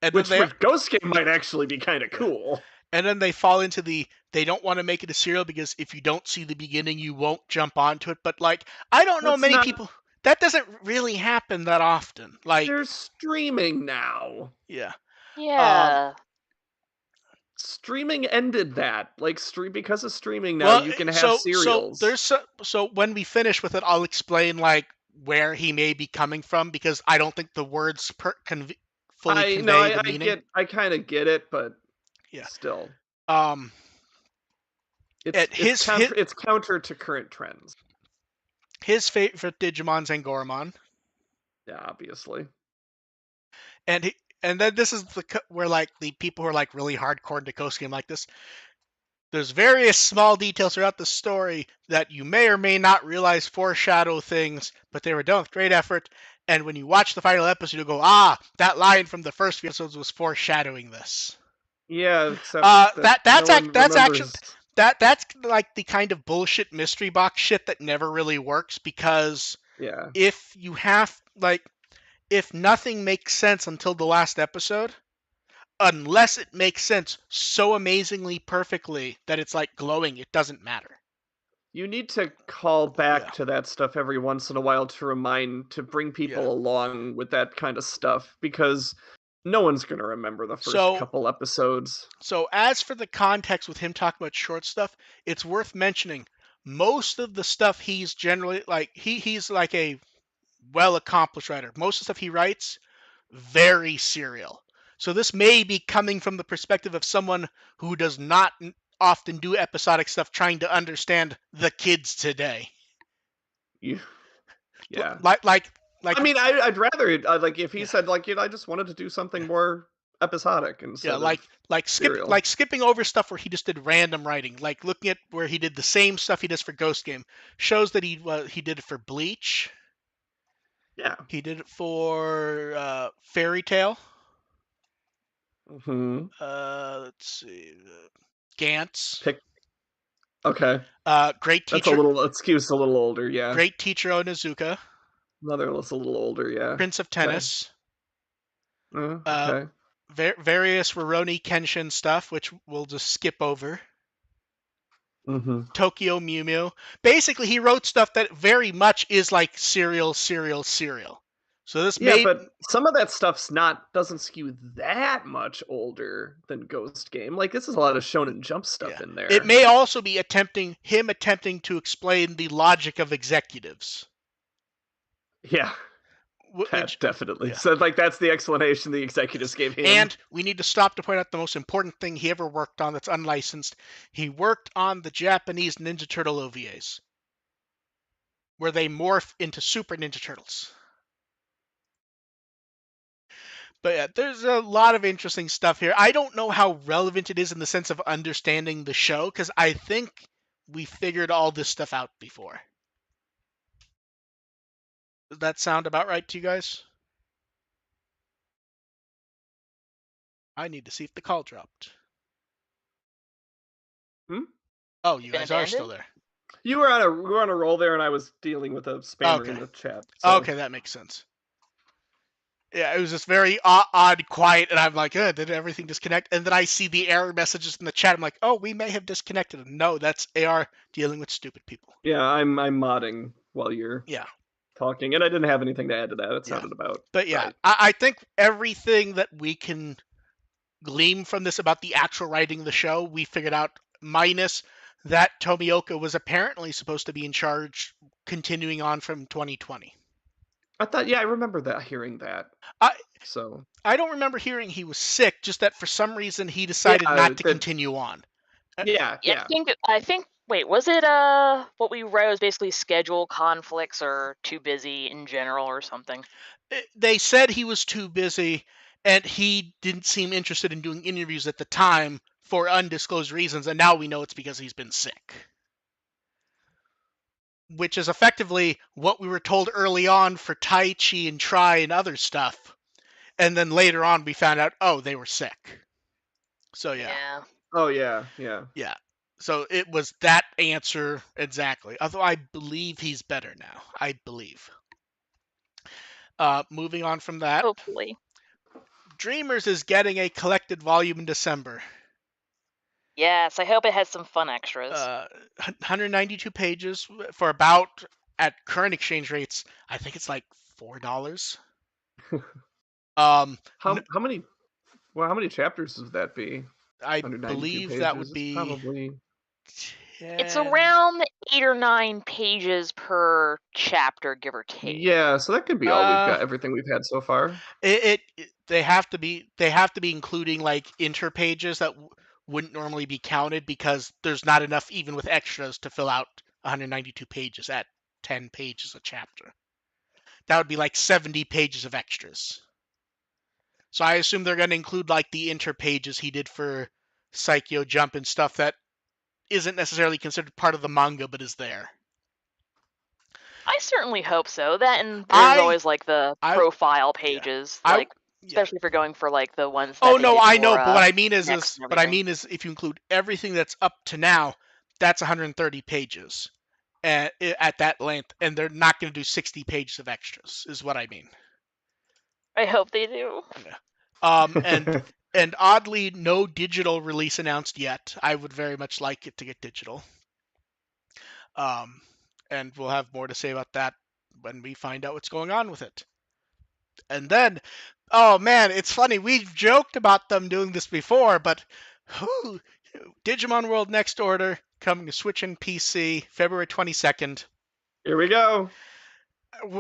And then which they for Ghost Game might actually be kind of yeah. cool. And then they fall into they don't want to make it a serial because if you don't see the beginning, you won't jump onto it. But like, I don't know That's many not. people. That doesn't really happen that often. Like, They're streaming now. yeah. Um, Yeah. Streaming ended that. Like because of streaming now, Well, you can have so serials. so when we finish with it, I'll explain like where he may be coming from because I don't think the words fully I no, convey the I meaning. I kind of get it, but Yeah. still, Um. it's At it's his his counter it's counter to current trends. his favorite Digimon's Angoromon, Yeah, obviously. and and then this is where like the people who are like really hardcore into Ghost Game like this. There's various small details throughout the story that you may or may not realize foreshadow things, but they were done with great effort. And when you watch the final episode, you go, ah, that line from the first few episodes was foreshadowing this. Yeah, except that no one That's actually remembers. that's like the kind of bullshit mystery box shit that never really works, because Yeah. if you have if nothing makes sense until the last episode, unless it makes sense so amazingly perfectly that it's like glowing, it doesn't matter. You need to call Yeah, back to that stuff every once in a while to bring yeah. people along with that kind of stuff, because no one's going to remember the first So couple episodes. so as for the context with him talking about short stuff, it's worth mentioning most of the stuff he's generally like he's like a well accomplished writer. Most of the stuff he writes very serial. So this may be coming from the perspective of someone who does not often do episodic stuff, trying to understand the kids today. You, yeah. Like like I like mean, I'd rather like if he yeah. said like, I just wanted to do Yeah. something more episodic Yeah, instead of serial. skipping over stuff where he just did random writing, like looking at where he did the same stuff he does for Ghost Game, shows that he did it for Bleach, Yeah. he did it for Fairy Tale, Hmm. let's see, Gantz, Pick. Okay. Great That's a Teacher, little excuse. A little older. Yeah. Great Teacher Onizuka, Another that's a little older. Yeah. Prince of Okay. Tennis, uh, Okay. various Rurouni Kenshin stuff, which we'll just skip over. Hmm. Tokyo Mew Mew. Basically, he wrote stuff that very much is like serial. So this Yeah, made, but some of that stuff's not doesn't skew that much older than Ghost Game. Like this is a lot of Shonen Jump stuff yeah, in it there. may also be attempting to explain the logic of executives, Yeah, which that definitely. yeah. So like that's the explanation the executives Yes. gave him. And we need to stop to point out the most important thing he ever worked on that's unlicensed. He worked on the Japanese Ninja Turtle OVAs, where they morph into Super Ninja Turtles. But yeah, there's a lot of interesting stuff here. I don't know how relevant it is in the sense of understanding the show, because I think we figured all this stuff out before. Does that sound about right to you guys? I need to see if the call dropped. Hmm? Oh, You've you been guys are still abandoned? there. You were on a roll there, and I was dealing with a spammer Okay. in the chat. So Okay, that makes sense. Yeah, it was just very odd, quiet, and I'm like, did everything disconnect? And then I see the error messages in the chat. I'm like, oh, we may have disconnected. No, that's AR dealing with stupid people. yeah, I'm modding while you're Yeah, talking, and I didn't have anything to add to that. It yeah. sounded about But yeah, right. I think everything that we can glean from this about the actual writing of the show, we figured out, minus that Tomioka was apparently supposed to be in charge continuing on from 2020. I thought, yeah, I remember that hearing that. I So I don't remember hearing he was sick, just that for some reason he yeah, decided not to continue on. yeah, Yeah, yeah. I think wait, was it what we read was basically schedule conflicts or too busy in general or something? They said he was too busy and he didn't seem interested in doing interviews at the time for undisclosed reasons, and now we know it's because he's been sick. Which is effectively what we were told early on for Tai Chi and Tri and other stuff. And then later on we found out, oh, they were sick. So yeah. Yeah. Oh yeah, yeah. Yeah. So it was that answer exactly. Although I believe he's better now. I believe. Moving on from that, Hopefully. Dreamers is getting a collected volume in December. Yes, I hope it has some fun extras. 192 pages for about, at current exchange rates, I think it's like $4. Um, How many? Well, how many chapters would that be? I 192 believe that pages. would It's be probably. It's 10. around 8 or 9 pages per chapter, give or take. Yeah, so that could be all we've Uh, got. Everything we've had so far. they have to be including like inter pages that wouldn't normally be counted, because there's not enough even with extras to fill out 192 pages at 10 pages a chapter. That would be like 70 pages of extras. So I assume they're going to include like the inter pages he did for Psycho Jump and stuff that isn't necessarily considered part of the manga, but is there. I certainly hope so. That, and there's I, always like the I, profile yeah, pages, I, like yeah. especially if you're going for like the ones Oh that they no, did I know, for but what I mean next and what I everything. mean is, if you include everything that's up to now, that's 130 pages at that length, and they're not going to do 60 pages of extras, is what I mean. I hope they do. Yeah. And oddly, no digital release announced yet. I would very much like it to get digital. And we'll have more to say about that when we find out what's going on with it. And then, oh man, it's funny. We've joked about them doing this before, but whew, Digimon World Next Order coming to Switch and PC February 22nd. Here we go.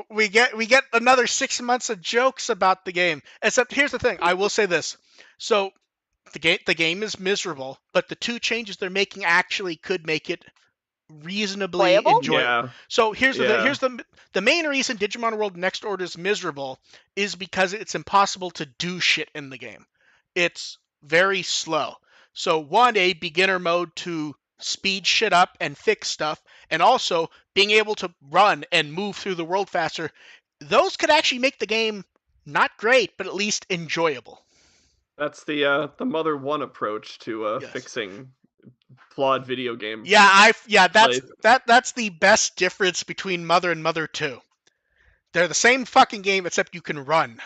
We get another 6 months of jokes about the game. Except here's the thing. I will say this. So the game is miserable, but the two changes they're making actually could make it reasonably Playable? enjoyable. Yeah. So here's Yeah. the main reason Digimon World Next Order is miserable is because it's impossible to do shit in the game. It's very slow. So one, a beginner mode to speed shit up and fix stuff, and also being able to run and move through the world faster. Those could actually make the game not great, but at least enjoyable. That's the Mother 1 approach to Yes. fixing flawed video game Yeah, life. that's the best difference between Mother and Mother 2. They're the same fucking game except you can run.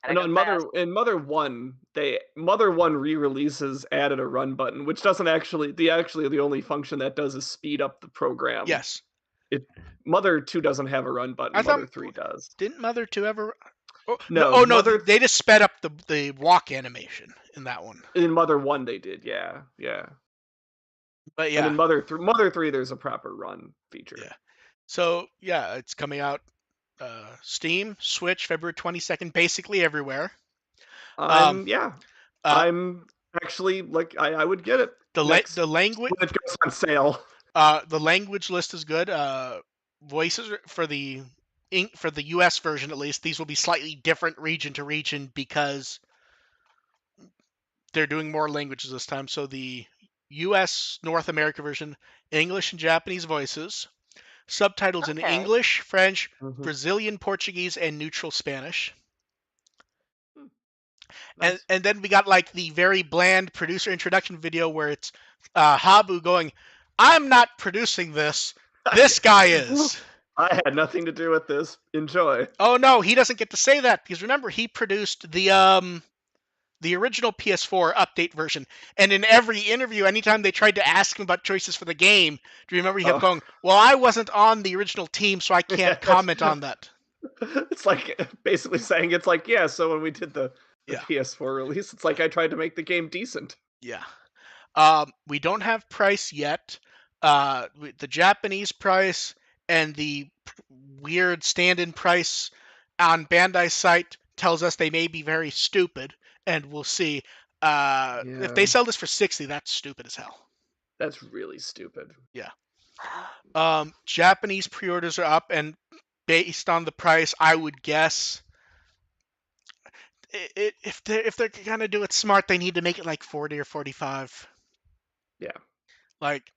Gotta No, go fast. In Mother 1, Mother 1 re-releases added a run button, which doesn't actually the only function that does is speed up the program. Yes. It Mother 2 doesn't have a run button, I thought Mother 3 does. didn't Mother 2 ever No, oh no, Mother they just sped up the walk animation in that one. in Mother 1 they did, yeah. Yeah. But And yeah. in Mother 3 there's a proper run feature. Yeah. So, yeah, it's coming out Steam, Switch February 22nd, basically everywhere. Um Yeah. uh I'm actually like I would get it next the language when it goes on sale. the language list is good. Voices for for the US version at least, these will be slightly different region to region because they're doing more languages this time. So the US North America version, English and Japanese voices, subtitles in Okay. English, French, Mhm. Brazilian Portuguese, and neutral Spanish. Hmm, And nice. then we got like the very bland producer introduction video where it's Habu going, "I'm not producing this. This guy is." I had nothing to do with this. Enjoy. Oh no, he doesn't get to say that because remember he produced the original PS4 update version. And in every interview, anytime they tried to ask him about choices for the game, do you remember he kept Oh, going, "Well, I wasn't on the original team, so I yeah, can't comment on that." it's like basically saying it's like, yeah, so when we did the Yeah, PS4 release, it's like I tried to make the game decent. yeah. We don't have price yet. The Japanese price and the weird stand-in price on Bandai's site tells us they may be very stupid, and we'll see. If they Yeah, sell this for 60, that's stupid as hell. that's really stupid. Yeah. Japanese pre-orders are up, and based on the price, I would guess if they're gonna do it smart, they need to make it like 40 or 45. Yeah, Like,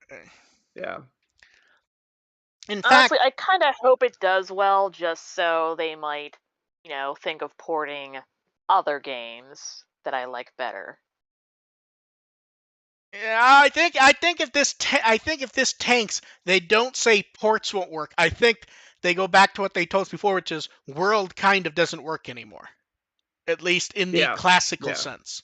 yeah. in fact, Honestly, I kind of hope it does well, just so they might, think of porting other games that I like better. yeah, I think if this tanks, they don't say ports won't work. I think they go back to what they told us before, which is World kind of doesn't work anymore, at least in the Yeah, classical yeah. sense.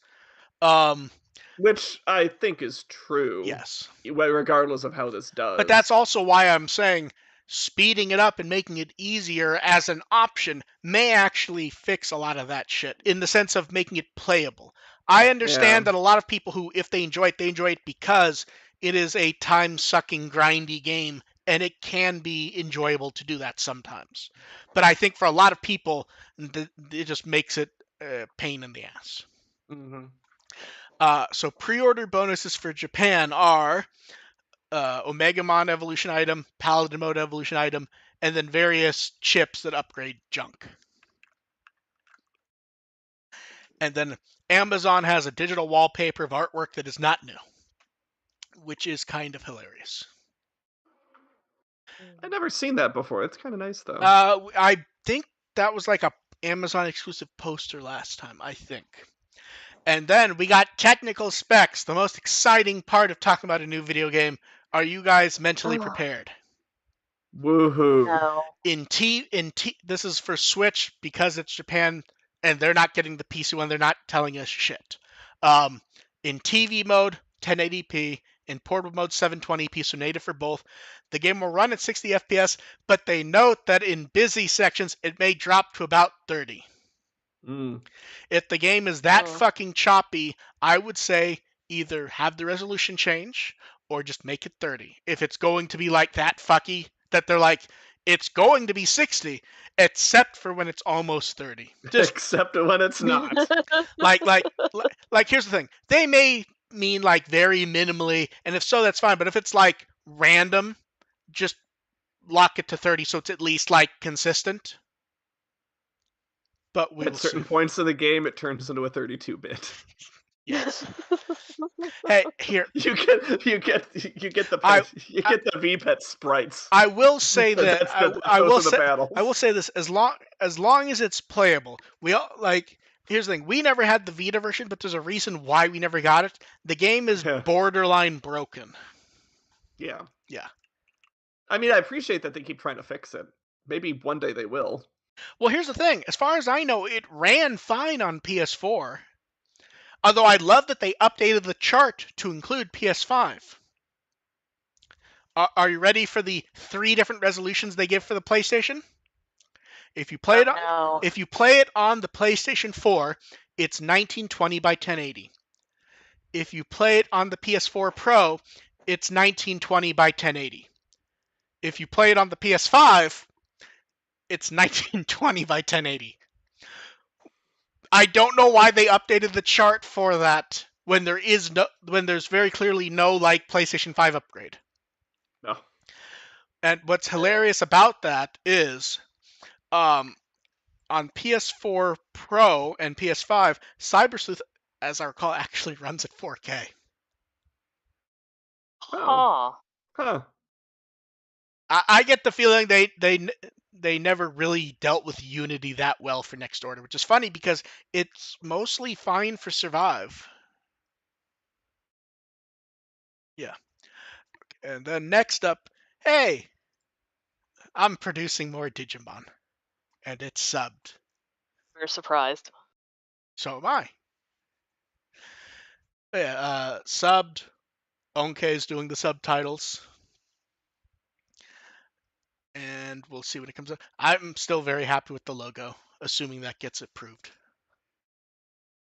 Um, Which I think is true, yes. regardless of how this But that's does. also why I'm saying speeding it up and making it easier as an option may actually fix a lot of that shit in the sense of making it playable. I Yeah. understand that a lot of people who, if they enjoy it because it is a time sucking, grindy game, and it can be enjoyable to do that sometimes. But I think for a lot of people, it just makes it a pain in the ass. Hmm. So pre order bonuses for Japan are Omega Mon evolution item, Paladin mode evolution item, and then various chips that upgrade junk. And then Amazon has a digital wallpaper of artwork that is not new. which is kind of hilarious. I've never seen that before. It's kind of nice though. I think that was like a Amazon exclusive poster last time, I think. And then we got technical specs, the most exciting part of talking about a new video game. Are you guys mentally Ugh, prepared? Woohoo! no. This is for Switch because it's Japan and they're not getting the PC one. They're not telling us shit. Um, in TV mode, 1080p. In portable mode, 720p, so native for both. The game will run at 60 FPS, but they note that in busy sections, it may drop to about 30. Mm. If the game is that Mm. fucking choppy, I would say either have the resolution change or just make it 30. If it's going to be like that fucky that they're like, it's going to be 60, except for when it's almost 30. Just Except when it's not. like like like here's the thing. They may mean like very minimally, and if so, that's fine. But if it's like random, just lock it to 30 so it's at least like consistent. But we At will see. certain points in the game, it turns into a 32-bit. Yes. Hey, here You get the I VPET sprites. I will say that Those are the battles. I will say this as long as it's playable. We all like here's the thing. We never had the Vita version, but there's a reason why we never got it. The game is Yeah. borderline broken. Yeah. Yeah. I mean, I appreciate that they keep trying to fix it. Maybe one day they will. Well, here's the thing. As far as I know, it ran fine on PS4. Although I love that they updated the chart to include PS5. Are you ready for the 3 different resolutions they give for the PlayStation? If you play No. it on the PlayStation 4, it's 1920 by 1080. If you play it on the PS4 Pro, it's 1920 by 1080. If you play it on the PS5, it's 1920 by 1080. I don't know why they updated the chart for that when there's very clearly no like PlayStation 5 upgrade. No. And what's hilarious about that is on PS4 Pro and PS5, Cyber Sleuth, as I recall, actually runs at 4K. Huh. Huh. I get the feeling they never really dealt with Unity that well for Next Order, which is funny because it's mostly fine for Survive. Yeah. And then next up, hey, I'm producing more Digimon, and it's subbed. We're surprised. So am I. Yeah, subbed. Onke is doing the subtitles. And we'll see when it comes up. I'm still very happy with the logo, assuming that gets approved.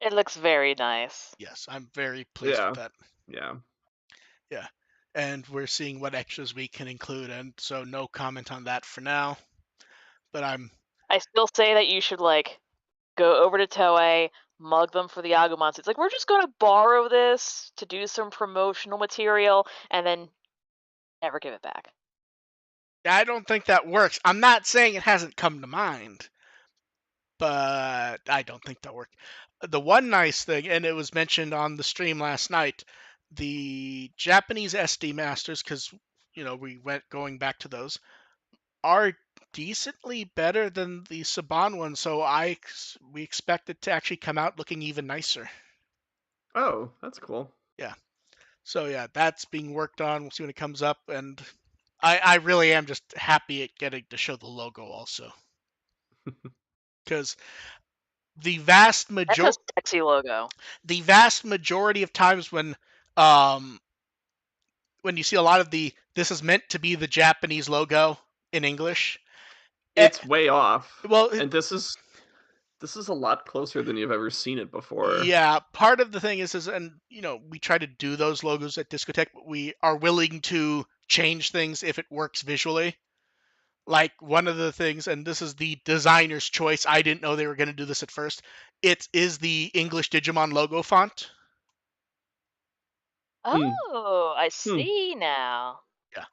It looks very nice. Yes, I'm very pleased with that. Yeah. Yeah. And we're seeing what extras we can include, and so no comment on that for now. But I still say that you should like go over to Toei, mug them for the Agumon. It's like we're just gonna borrow this to do some promotional material and then never give it back. I don't think that works. I'm not saying it hasn't come to mind, but I don't think that worked. The one nice thing, and it was mentioned on the stream last night, the Japanese SD masters, because we went going back to those, are decently better than the Saban one. So we expect it to actually come out looking even nicer. Oh, that's cool. Yeah. So yeah, that's being worked on. We'll see when it comes up, and I really am just happy at getting to show the logo also, because the vast That's a majority sexy logo. of times when you see a lot of this is meant to be the Japanese logo in English. It's way off. Well, and this is a lot closer than you've ever seen it before. yeah, part of the thing is and we try to do those logos at Discotech, but we are willing to change things if it works visually. Like one of the things, and this is the designer's choice. I didn't know they were going to do this at first. It is the English Digimon logo font. Oh, I see now. Yeah.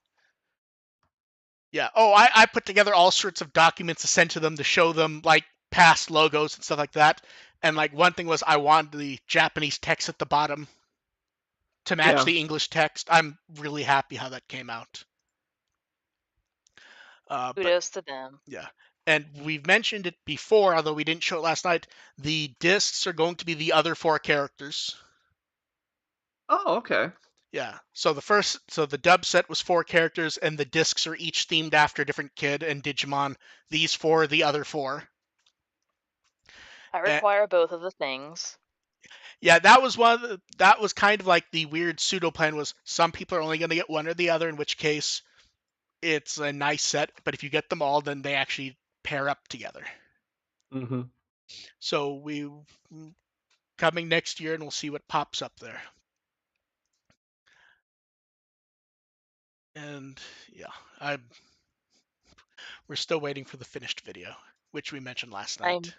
Yeah. Oh, I put together all sorts of documents to send to them to show them like past logos and stuff like that. And like one thing was I wanted the Japanese text at the bottom to match the English text. I'm really happy how that came out. But Kudos to them. yeah, and we've mentioned it before, although we didn't show it last night. The discs are going to be the other 4 characters. Oh, okay. Yeah. So the dub set was 4 characters, and the discs are each themed after a different kid and Digimon. These 4 are the other 4. I require both of the things. Yeah, that was kind of like the weird pseudo plan was some people are only going to get one or the other, in which case it's a nice set, but if you get them all, then they actually pair up together. Mm-hmm. So we coming next year, and we'll see what pops up there. And yeah, we're still waiting for the finished video, which we mentioned last night.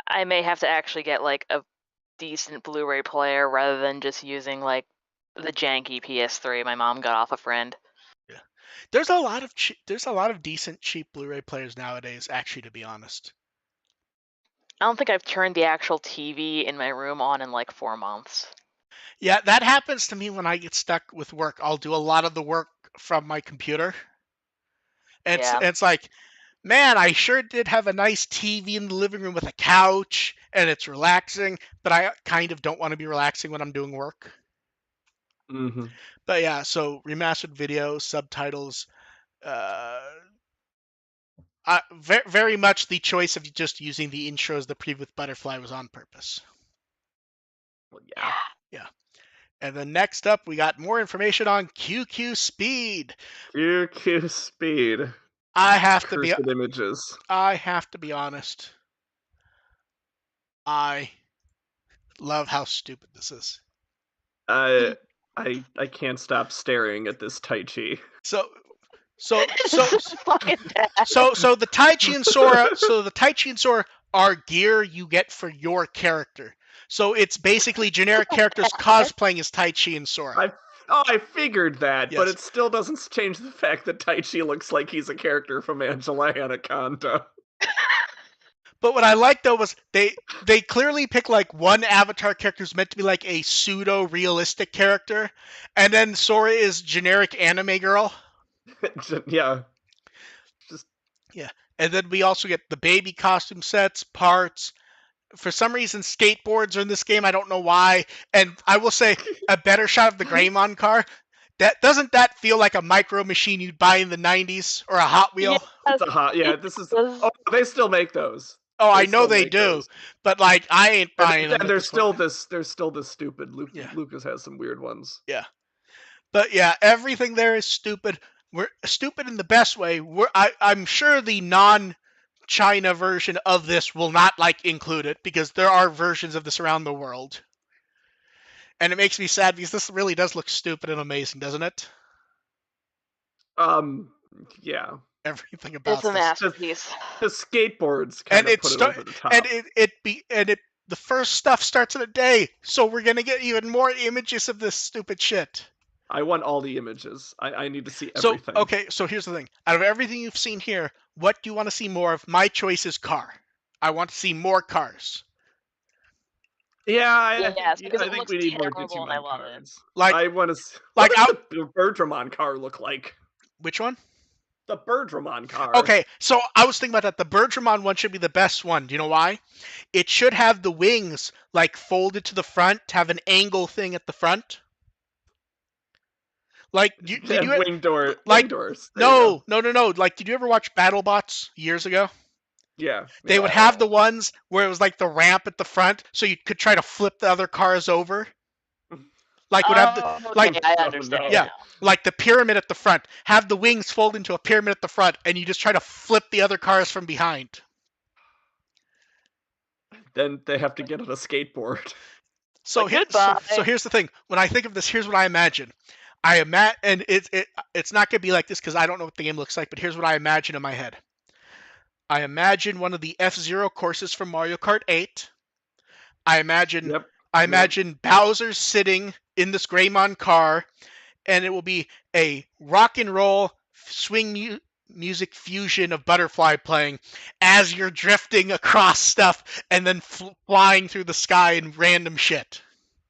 I may have to actually get like a decent Blu-ray player rather than just using like the janky PS3 my mom got off a friend. Yeah, there's a lot of decent cheap Blu-ray players nowadays. Actually, to be honest, I don't think I've turned the actual TV in my room on in like 4 months. yeah, that happens to me when I get stuck with work. I'll do a lot of the work from my computer, and Yeah. it's like, man, I sure did have a nice TV in the living room with a couch, and it's relaxing, but I kind of don't want to be relaxing when I'm doing work. Mm-hmm. But yeah, so remastered video, subtitles, very much the choice of just using the intro as the preview with Butterfly was on purpose. Well, yeah. Yeah. And then next up, we got more information on QQ Speed. QQ Speed. I have to be images. I have to be honest. I love how stupid this is. I can't stop staring at this Tai Chi. So fucking bad. so the Tai Chi and Sora are gear you get for your character. So it's basically generic characters cosplaying as Tai Chi and Sora. I figured that, Yes. but it still doesn't change the fact that Tai Chi looks like he's a character from Angela Anaconda. But what I like though was they clearly pick like one avatar character who's meant to be like a pseudo realistic character, and then Sora is generic anime girl. Yeah. Yeah. And then we also get the baby costume sets, parts. For some reason, skateboards are in this game. I don't know why. And I will say, a better shot of the Greymon car. Doesn't that feel like a micro machine you'd buy in the 90s or a Hot Wheel? Yes, It's a hot. Yeah, this is. does. Oh, they still make those. Oh, I know they do, those. but like I ain't buying them. And there's still this stupid. Yeah. Lucas has some weird ones. Yeah, but yeah, everything there is stupid. We're stupid in the best way. I'm sure the non-China version of this will not like include it because there are versions of this around the world, and it makes me sad because this really does look stupid and amazing, doesn't it? Yeah. Everything about It's a masterpiece. The skateboards kind of put it over the top. And the first stuff starts in a day, so we're gonna get even more images of this stupid shit. I want all the images. I need to see everything. So here's the thing. Out of everything you've seen here, what do you want to see more of? My choice is car. I want to see more cars. Yeah, because I think we need more terrible and I love it. cards. Like I want to. like What does the Birdramon car look like? which one? The Birdramon car. Okay, so I was thinking about that. The Birdramon one should be the best one. Do you know why? It should have the wings like folded to the front, to have an angle thing at the front. Like wing doors. No. Like, did you ever watch BattleBots years ago? Yeah. They would have the ones where it was like the ramp at the front, so you could try to flip the other cars over. Like would have the I understand. Yeah, like the pyramid at the front. Have the wings fold into a pyramid at the front, and you just try to flip the other cars from behind. Then they have to get on a skateboard. So here's the thing. When I think of this, here's what I imagine. And it's not gonna be like this because I don't know what the game looks like. But here's what I imagine in my head. I imagine one of the F-Zero courses from Mario Kart 8. I imagine Bowser sitting in this Greymon car, and it will be a rock and roll swing music fusion of Butterfly playing as you're drifting across stuff and then flying through the sky and random shit.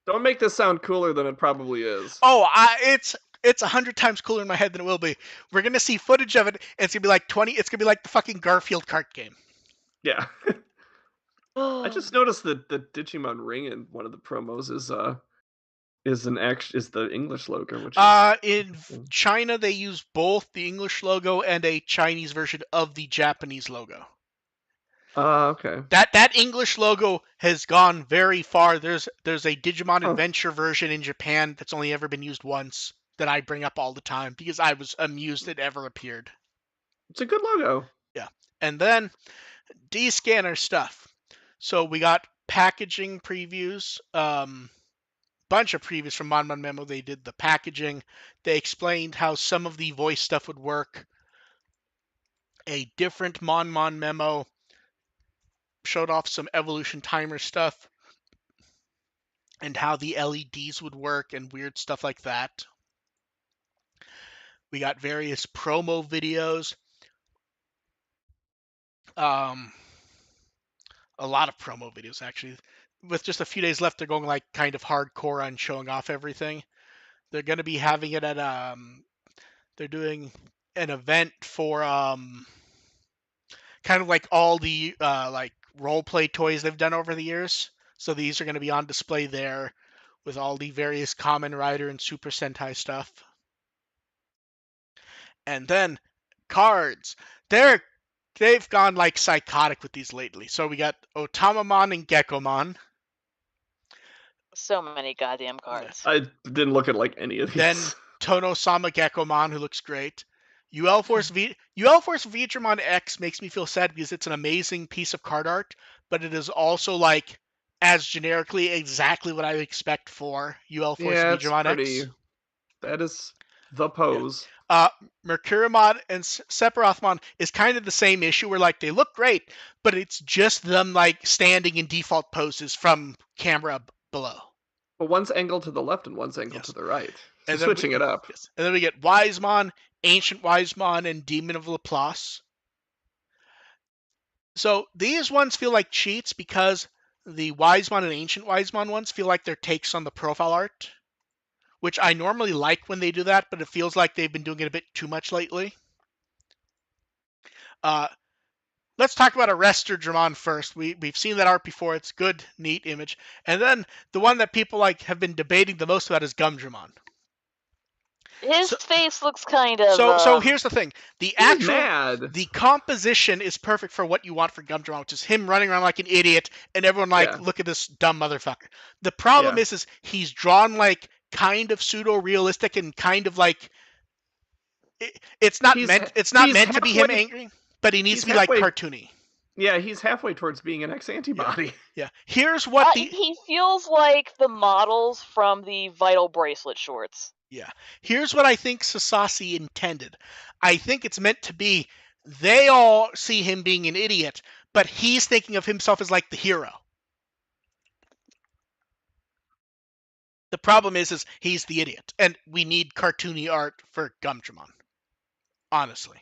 Don't make this sound cooler than it probably is. Oh, it's 100 times cooler in my head than it will be. We're gonna see footage of it, and it's gonna be like 20. It's gonna be like the fucking Garfield kart game. Yeah. I just noticed that the Digimon ring in one of the promos is the English logo, which is In China, they use both the English logo and a Chinese version of the Japanese logo. Okay. That English logo has gone very far. There's a Digimon Adventure version in Japan that's only ever been used once that I bring up all the time because I was amused it ever appeared. It's a good logo. Yeah. And then D-scanner stuff. So we got packaging previews, bunch of previews from Mon Memo. They did the packaging. They explained how some of the voice stuff would work. A different Mon Memo showed off some evolution timer stuff and how the LEDs would work and weird stuff like that. We got various promo videos. A lot of promo videos, actually. With just a few days left, they're going like kind of hardcore on showing off everything. They're going to be having it at they're doing an event for kind of like all the like role play toys they've done over the years. So these are going to be on display there with all the various Kamen Rider and Super Sentai stuff. And then cards. They've gone like psychotic with these lately. So we got Otamamon and Gekkomon. So many goddamn cards. I didn't look at like any of these. Then Tono-sama Gekkomon, who looks great. UL Force Vitramon X makes me feel sad because it's an amazing piece of card art, but it is also like as generically exactly what I would expect for UL Force Vitramon X. That is the pose. Mercurimon and Sephirothmon is kind of the same issue where like they look great, but it's just them like standing in default poses from camera below. But one's angled to the left and one's angled to the right. So and switching it up. Yes. And then we get Wisemon, Ancient Wisemon, and Demon of Laplace. So these ones feel like cheats because the Wisemon and Ancient Wisemon ones feel like they're takes on the profile art, which I normally like when they do that, but it feels like they've been doing it a bit too much lately. Let's talk about Arrestor Dramon first. We've seen that art before. It's good, neat image. And then the one that people like have been debating the most about is Gumdramon. His face looks kind of. So here's the thing: the composition is perfect for what you want for Gumdramon, which is him running around like an idiot, and everyone like, look at this dumb motherfucker. The problem is he's drawn like kind of pseudo realistic and kind of like it's not meant to be him angry, but he needs to be like cartoony. Yeah, he's halfway towards being an X-antibody. Yeah. Here's what he feels like the models from the Vital Bracelet shorts. Yeah. Here's what I think Sasasi intended. I think it's meant to be they all see him being an idiot, but he's thinking of himself as like the hero. The problem is he's the idiot, and we need cartoony art for Gumdramon. Honestly.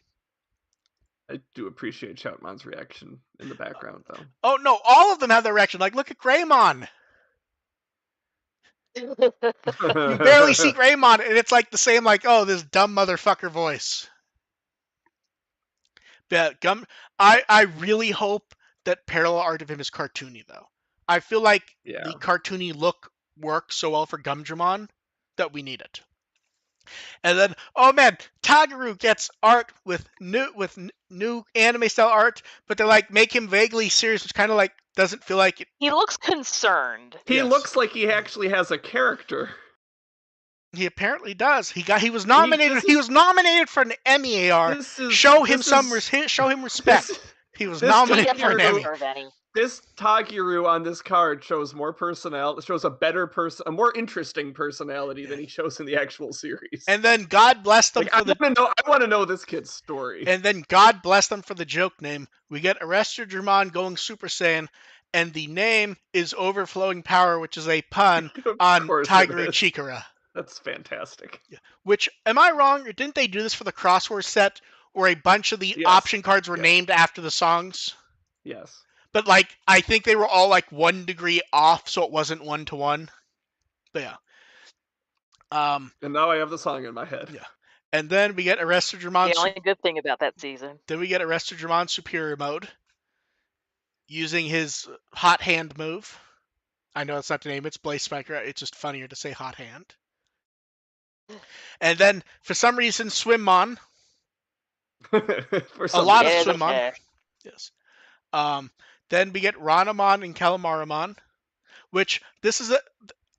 I do appreciate Shoutmon's reaction in the background, though. Oh, no, all of them have their reaction. Like, look at Greymon. You barely see Greymon, and it's like the same, like, oh, this dumb motherfucker voice. But I really hope that parallel art of him is cartoony, though. I feel like the cartoony look works so well for Gumdramon that we need it. And then, oh man, Tagaru gets art with new anime style art, but they like make him vaguely serious, which kind of like doesn't feel like it. He looks concerned. He looks like he actually has a character. He apparently does. He was nominated. He was nominated for an Emmy AR. Show him respect. He was nominated for an Emmy. This Tagiru on this card shows more personality, shows a more interesting personality than he shows in the actual series. And then God bless them I want to know this kid's story. And then God bless them for the joke name. We get Arrestor Dramon going Super Saiyan, and the name is Overflowing Power, which is a pun on Tageru Chikara. That's fantastic. Yeah. Which, am I wrong, or didn't they do this for the Crossword set, where a bunch of the option cards were named after the songs? Yes. But, like, I think they were all, like, 1 degree off, so it wasn't 1-to-1. But yeah. Um, And now I have the song in my head. yeah. And then we get Arrested Dramon. The only good thing about that season. Then we get Arrested Dramon Superior Mode using his Hot Hand move. I know that's not the name. It's Blaze Spiker. It's just funnier to say Hot Hand. And then for some reason, Swimmon. For A some lot of It reason. is Swimmon. okay. Yes. Then we get Ranamon and Calamaramon, which this is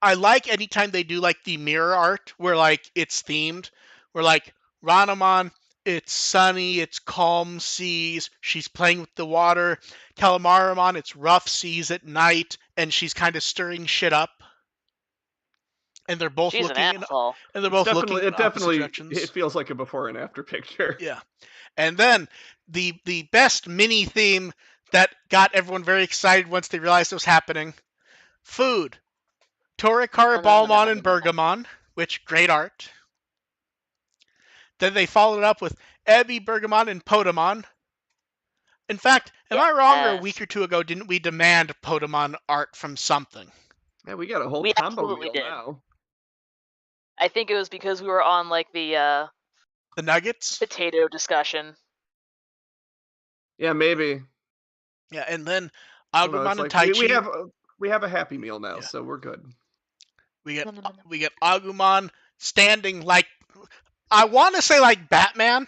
I like anytime they do like the mirror art where like it's themed. Where like Ranamon, it's sunny, it's calm seas, she's playing with the water. Calamaramon, it's rough seas at night, and she's kind of stirring shit up. And they're both She's an looking in, asshole. and they're both looking in It opposite definitely directions. feels like a before and after picture. Yeah. And then the best mini theme that got everyone very excited once they realized it was happening. Food. Torikara, No, no, no, no, Balmon, no, and no, no. Bergamon, which great art. Then they followed it up with Ebi, Bergamon, and Podamon. In fact, am I wrong, or a week Yes, or two ago didn't we demand Podamon art from something? Yeah, we got a whole we combo absolutely meal did. now. I think it was because we were on like the The Nuggets? potato discussion. Yeah, maybe. Yeah, and then I don't know. It's Agumon and like Taichi. we have a happy meal now, Yeah, so we're good. we get No, no, no, no. we get Agumon standing like, I want to say like Batman,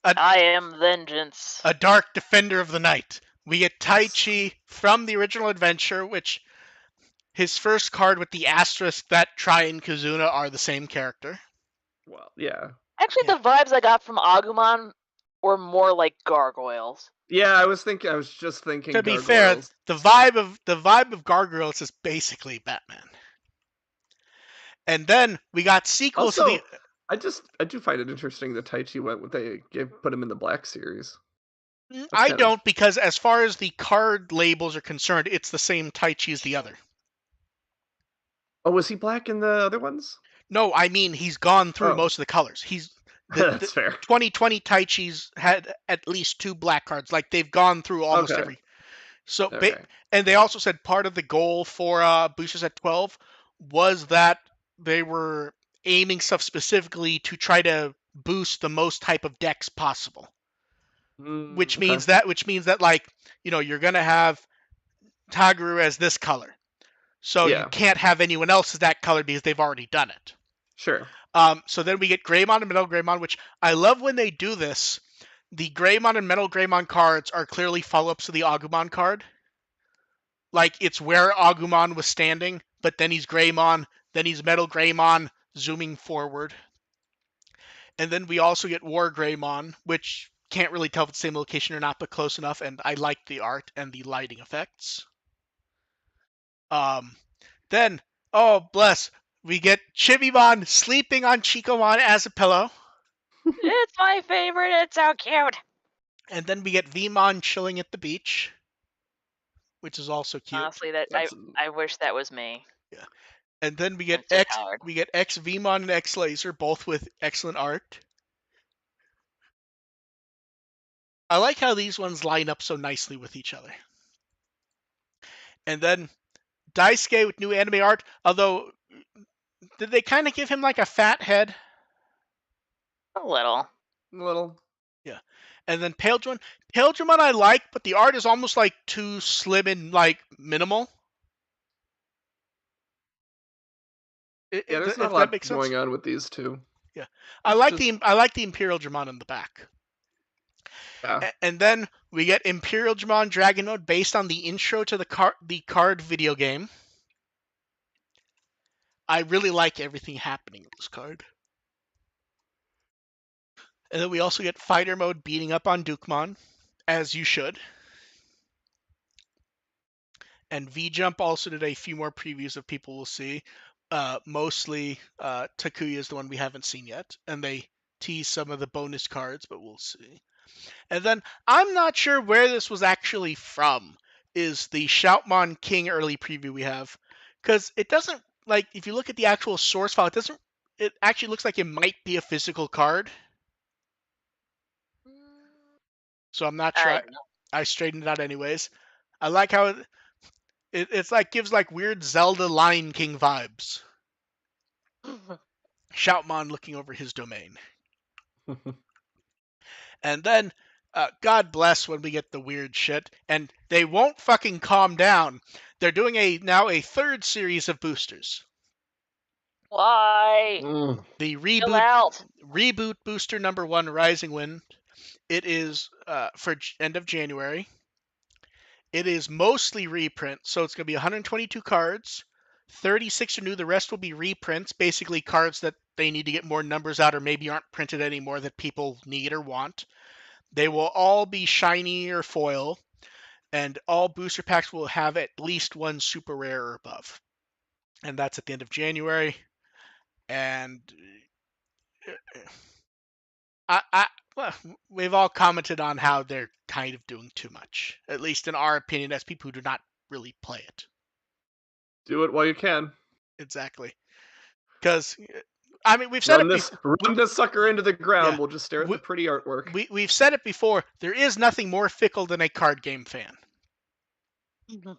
I am vengeance. a dark defender of the night. We get Taichi from the original adventure, which his first card with the asterisk that Try and Kazuna are the same character. Well, yeah. Actually, Yeah. the vibes I got from Agumon were more like gargoyles. Yeah, I was just thinking To be fair, gargoyles. the vibe of Gargoyles is basically Batman. And then we got sequels to the. Also, I do find it interesting that Taichi went with put him in the Black series. That's I kind of don't, because as far as the card labels are concerned, it's the same Taichi as the other. Oh, was he black in the other ones? No, I mean he's gone through Oh. most of the colors. The That's fair. 2020 Taichi's had at least 2 black cards. Like they've gone through almost Okay. every. So Okay. and they also said part of the goal for boosters at 12 was that they were aiming stuff specifically to try to boost the most type of decks possible. Which Okay. means that like, you're gonna have Tagaru as this color. So you Yeah. can't have anyone else as that color because they've already done it. Sure. So then we get Greymon and Metal Greymon, which I love when they do this. The Greymon and Metal Greymon cards are clearly follow-ups to the Agumon card. Like, it's where Agumon was standing, but then he's Greymon, then he's Metal Greymon, zooming forward. And then we also get War Greymon, which can't really tell if it's the same location or not, but close enough, and I like the art and the lighting effects. Then, oh bless, we get Chibimon sleeping on Chikomon as a pillow. It's my favorite. It's so cute. And then we get Vmon chilling at the beach, which is also cute. Honestly, That's I wish that was me. Yeah. And then we get I'm so tired. X Vmon and X Laser, both with excellent art. I like how these ones line up so nicely with each other. And then Daisuke with new anime art, although did they kind of give him like a fat head? A little. a little. Yeah. And then Paledramon I like, but the art is almost like too slim and like minimal. Yeah, there's If not a that lot makes sense. going on with these two. Yeah. I like the Imperial Dramon in the back. Yeah. And then we get Imperial Dramon Dragon Mode based on the intro to the card video game. I really like everything happening in this card. And then we also get Fighter Mode beating up on Dukemon, as you should. And V-Jump also did a few more previews of people will see. Mostly Takuya is the one we haven't seen yet. And they tease some of the bonus cards, but we'll see. And then I'm not sure where this was actually from, is the Shoutmon King early preview we have. Because it doesn't, like, if you look at the actual source file, it actually looks like it might be a physical card. So I'm not sure. I straightened it out anyways. I like how It's like gives like weird Zelda Lion King vibes. Shoutmon looking over his domain. And then, God bless when we get the weird shit, and they won't fucking calm down. They're doing now a third series of boosters. Why? The Chill out. reboot booster number 1, Rising Wind. It is for end of January. It is mostly reprint, so it's going to be 122 cards. 36 are new. The rest will be reprints, basically cards that they need to get more numbers out or maybe aren't printed anymore that people need or want. They will all be shiny or foil, and all booster packs will have at least one super rare or above. And that's at the end of January. And well, we've all commented on how they're kind of doing too much, at least in our opinion, as people who do not really play it. Do it while you can. Exactly. Because, I mean, we've said run this sucker into the ground. Yeah. We'll just stare at the pretty artwork. We've said it before. There is nothing more fickle than a card game fan.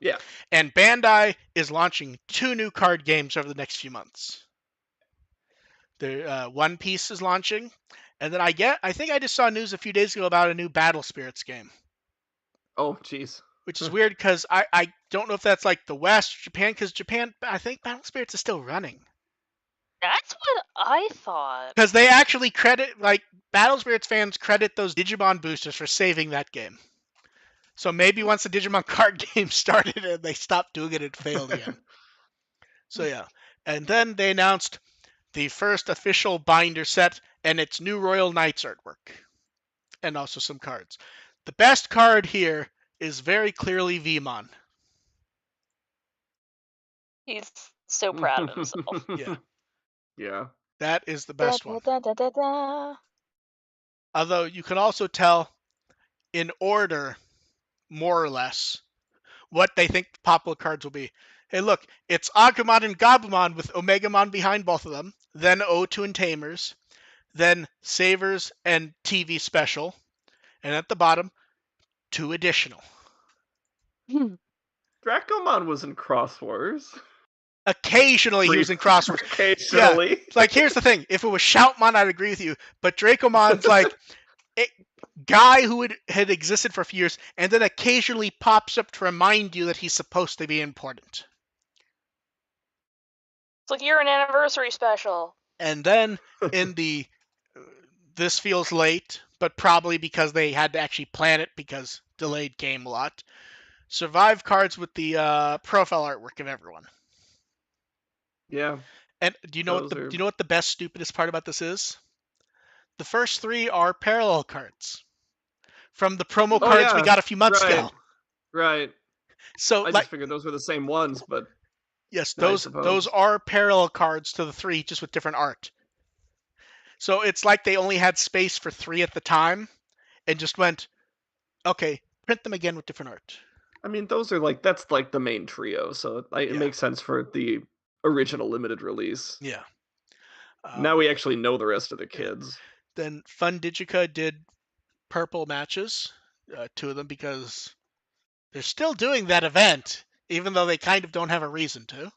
Yeah. And Bandai is launching 2 new card games over the next few months. The One Piece is launching, and then I think I just saw news a few days ago about a new Battle Spirits game. Oh, jeez. Which is weird because I don't know if that's like the West or Japan, because Japan, I think Battle Spirits is still running. That's what I thought. Because they actually credit, like, Battle Spirits fans credit those Digimon boosters for saving that game. So maybe once the Digimon card game started and they stopped doing it, it failed again. So yeah. And then they announced the first official binder set and its new Royal Knights artwork. And also some cards. The best card here is very clearly Vmon. He's so proud of himself. Yeah. Yeah. That is the best one. Da, da, da, da. Although you can also tell in order, more or less, what they think popular cards will be. Hey, look, it's Agumon and Gabumon with Omegamon behind both of them, then O2 and Tamers, then Savers and TV Special, and at the bottom, 2 additional. Dracomon was in Cross Wars. Occasionally he was in Cross Wars. Occasionally. Yeah, like, here's the thing. If it was Shoutmon, I'd agree with you. But Dracomon's like a guy who had existed for a few years and then occasionally pops up to remind you that he's supposed to be important. It's like you're an anniversary special. And then in the this feels late, but probably because they had to actually plan it because delayed game a lot. Survive cards with the profile artwork of everyone. Yeah. And do you know what the best stupidest part about this is? The first 3 are parallel cards from the promo cards we got a few months ago. Right. So I just figured those were the same ones, but yes, those are parallel cards to the 3, just with different art. So it's like they only had space for 3 at the time, and just went, okay, print them again with different art. I mean, that's like the main trio, so it makes sense for the original limited release. Yeah. Now we actually know the rest of the kids. Then Fun Digica did purple matches, 2 of them, because they're still doing that event, even though they kind of don't have a reason to.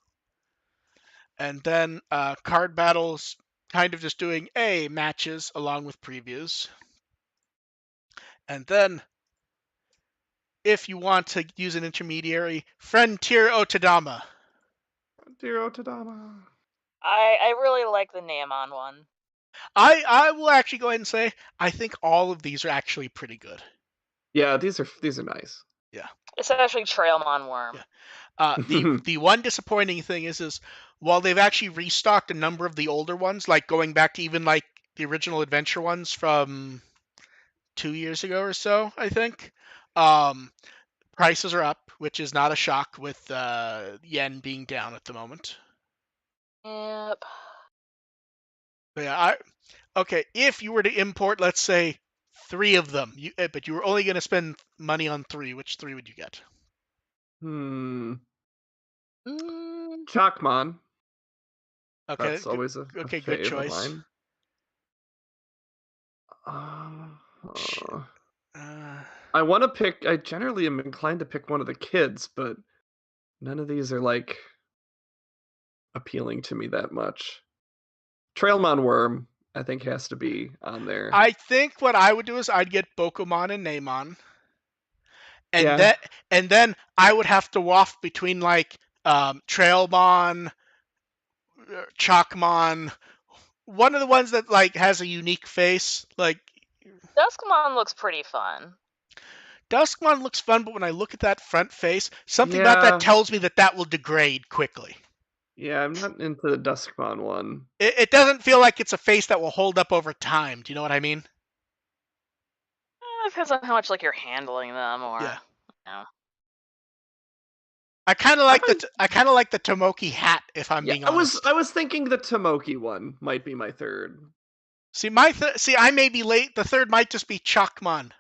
And then Card Battles, kind of just doing matches along with previews. And then, if you want to use an intermediary, Frontier Otadama. Frontier Otadama. I really like the Namon one. I will actually go ahead and say I think all of these are actually pretty good. Yeah, these are nice. Yeah. Especially Trailmon Worm. Yeah. The one disappointing thing is while they've actually restocked a number of the older ones, like going back to even like the original adventure ones from 2 years ago or so, I think, prices are up, which is not a shock with yen being down at the moment. Yep. But yeah, okay, if you were to import, let's say, 3 of them, but you were only going to spend money on 3, which 3 would you get? Chalkmon. Okay, that's always a good choice. I want to pick. I generally am inclined to pick one of the kids, but None of these are like appealing to me that much. Trailmon Worm, I think, has to be on there. I think what I would do is I'd get Bokomon and Namon, and Yeah. then I would have to waft between like Trailmon, Chalkmon, one of the ones that like has a unique face. Like Duskmon looks pretty fun. Duskmon looks fun, but when I look at that front face, something about that Yeah. tells me that will degrade quickly. Yeah, I'm not into the Duskmon one. It doesn't feel like it's a face that will hold up over time. Do you know what I mean? It depends on how much like you're handling them, or Yeah. you know. I kind of like the Tomoki hat, if I'm Yeah, being honest. I was thinking the Tomoki one might be my third. See, I may be late. The third might just be Chalkmon.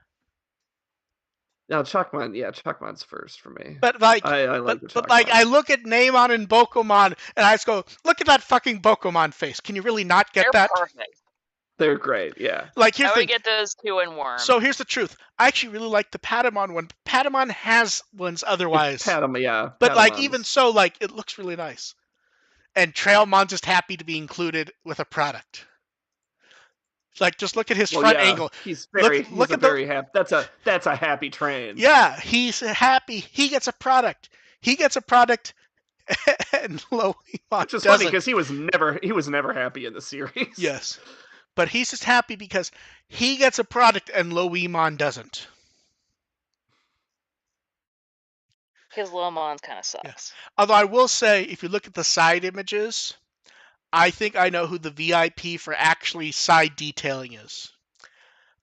No, Chalkmon. Yeah, Chalkmon's first for me. But like, I like the but like, Chalkmon. I look at Namon and Bokomon, and I just go, look at that fucking Bokomon face. Can you really not get They're that? perfect. They're great. Yeah. Like, here's I the would get those two in Worm. So here's the truth. I actually really like the Patamon one. Patamon has ones otherwise. Yeah. But like, Patamon's. even so, like, it looks really nice. And Trailmon's just happy to be included with a product. Like, just look at his front angle. He's Look very at very happy. That's a happy train. Yeah, he's happy. He gets a product. He gets a product, and Loimon Which is doesn't. funny because he was never happy in the series. Yes, but he's just happy because he gets a product and Loimon doesn't. His Lomons kind of sucks. Yeah. Although I will say, if you look at the side images, I think I know who the VIP for actually side detailing is.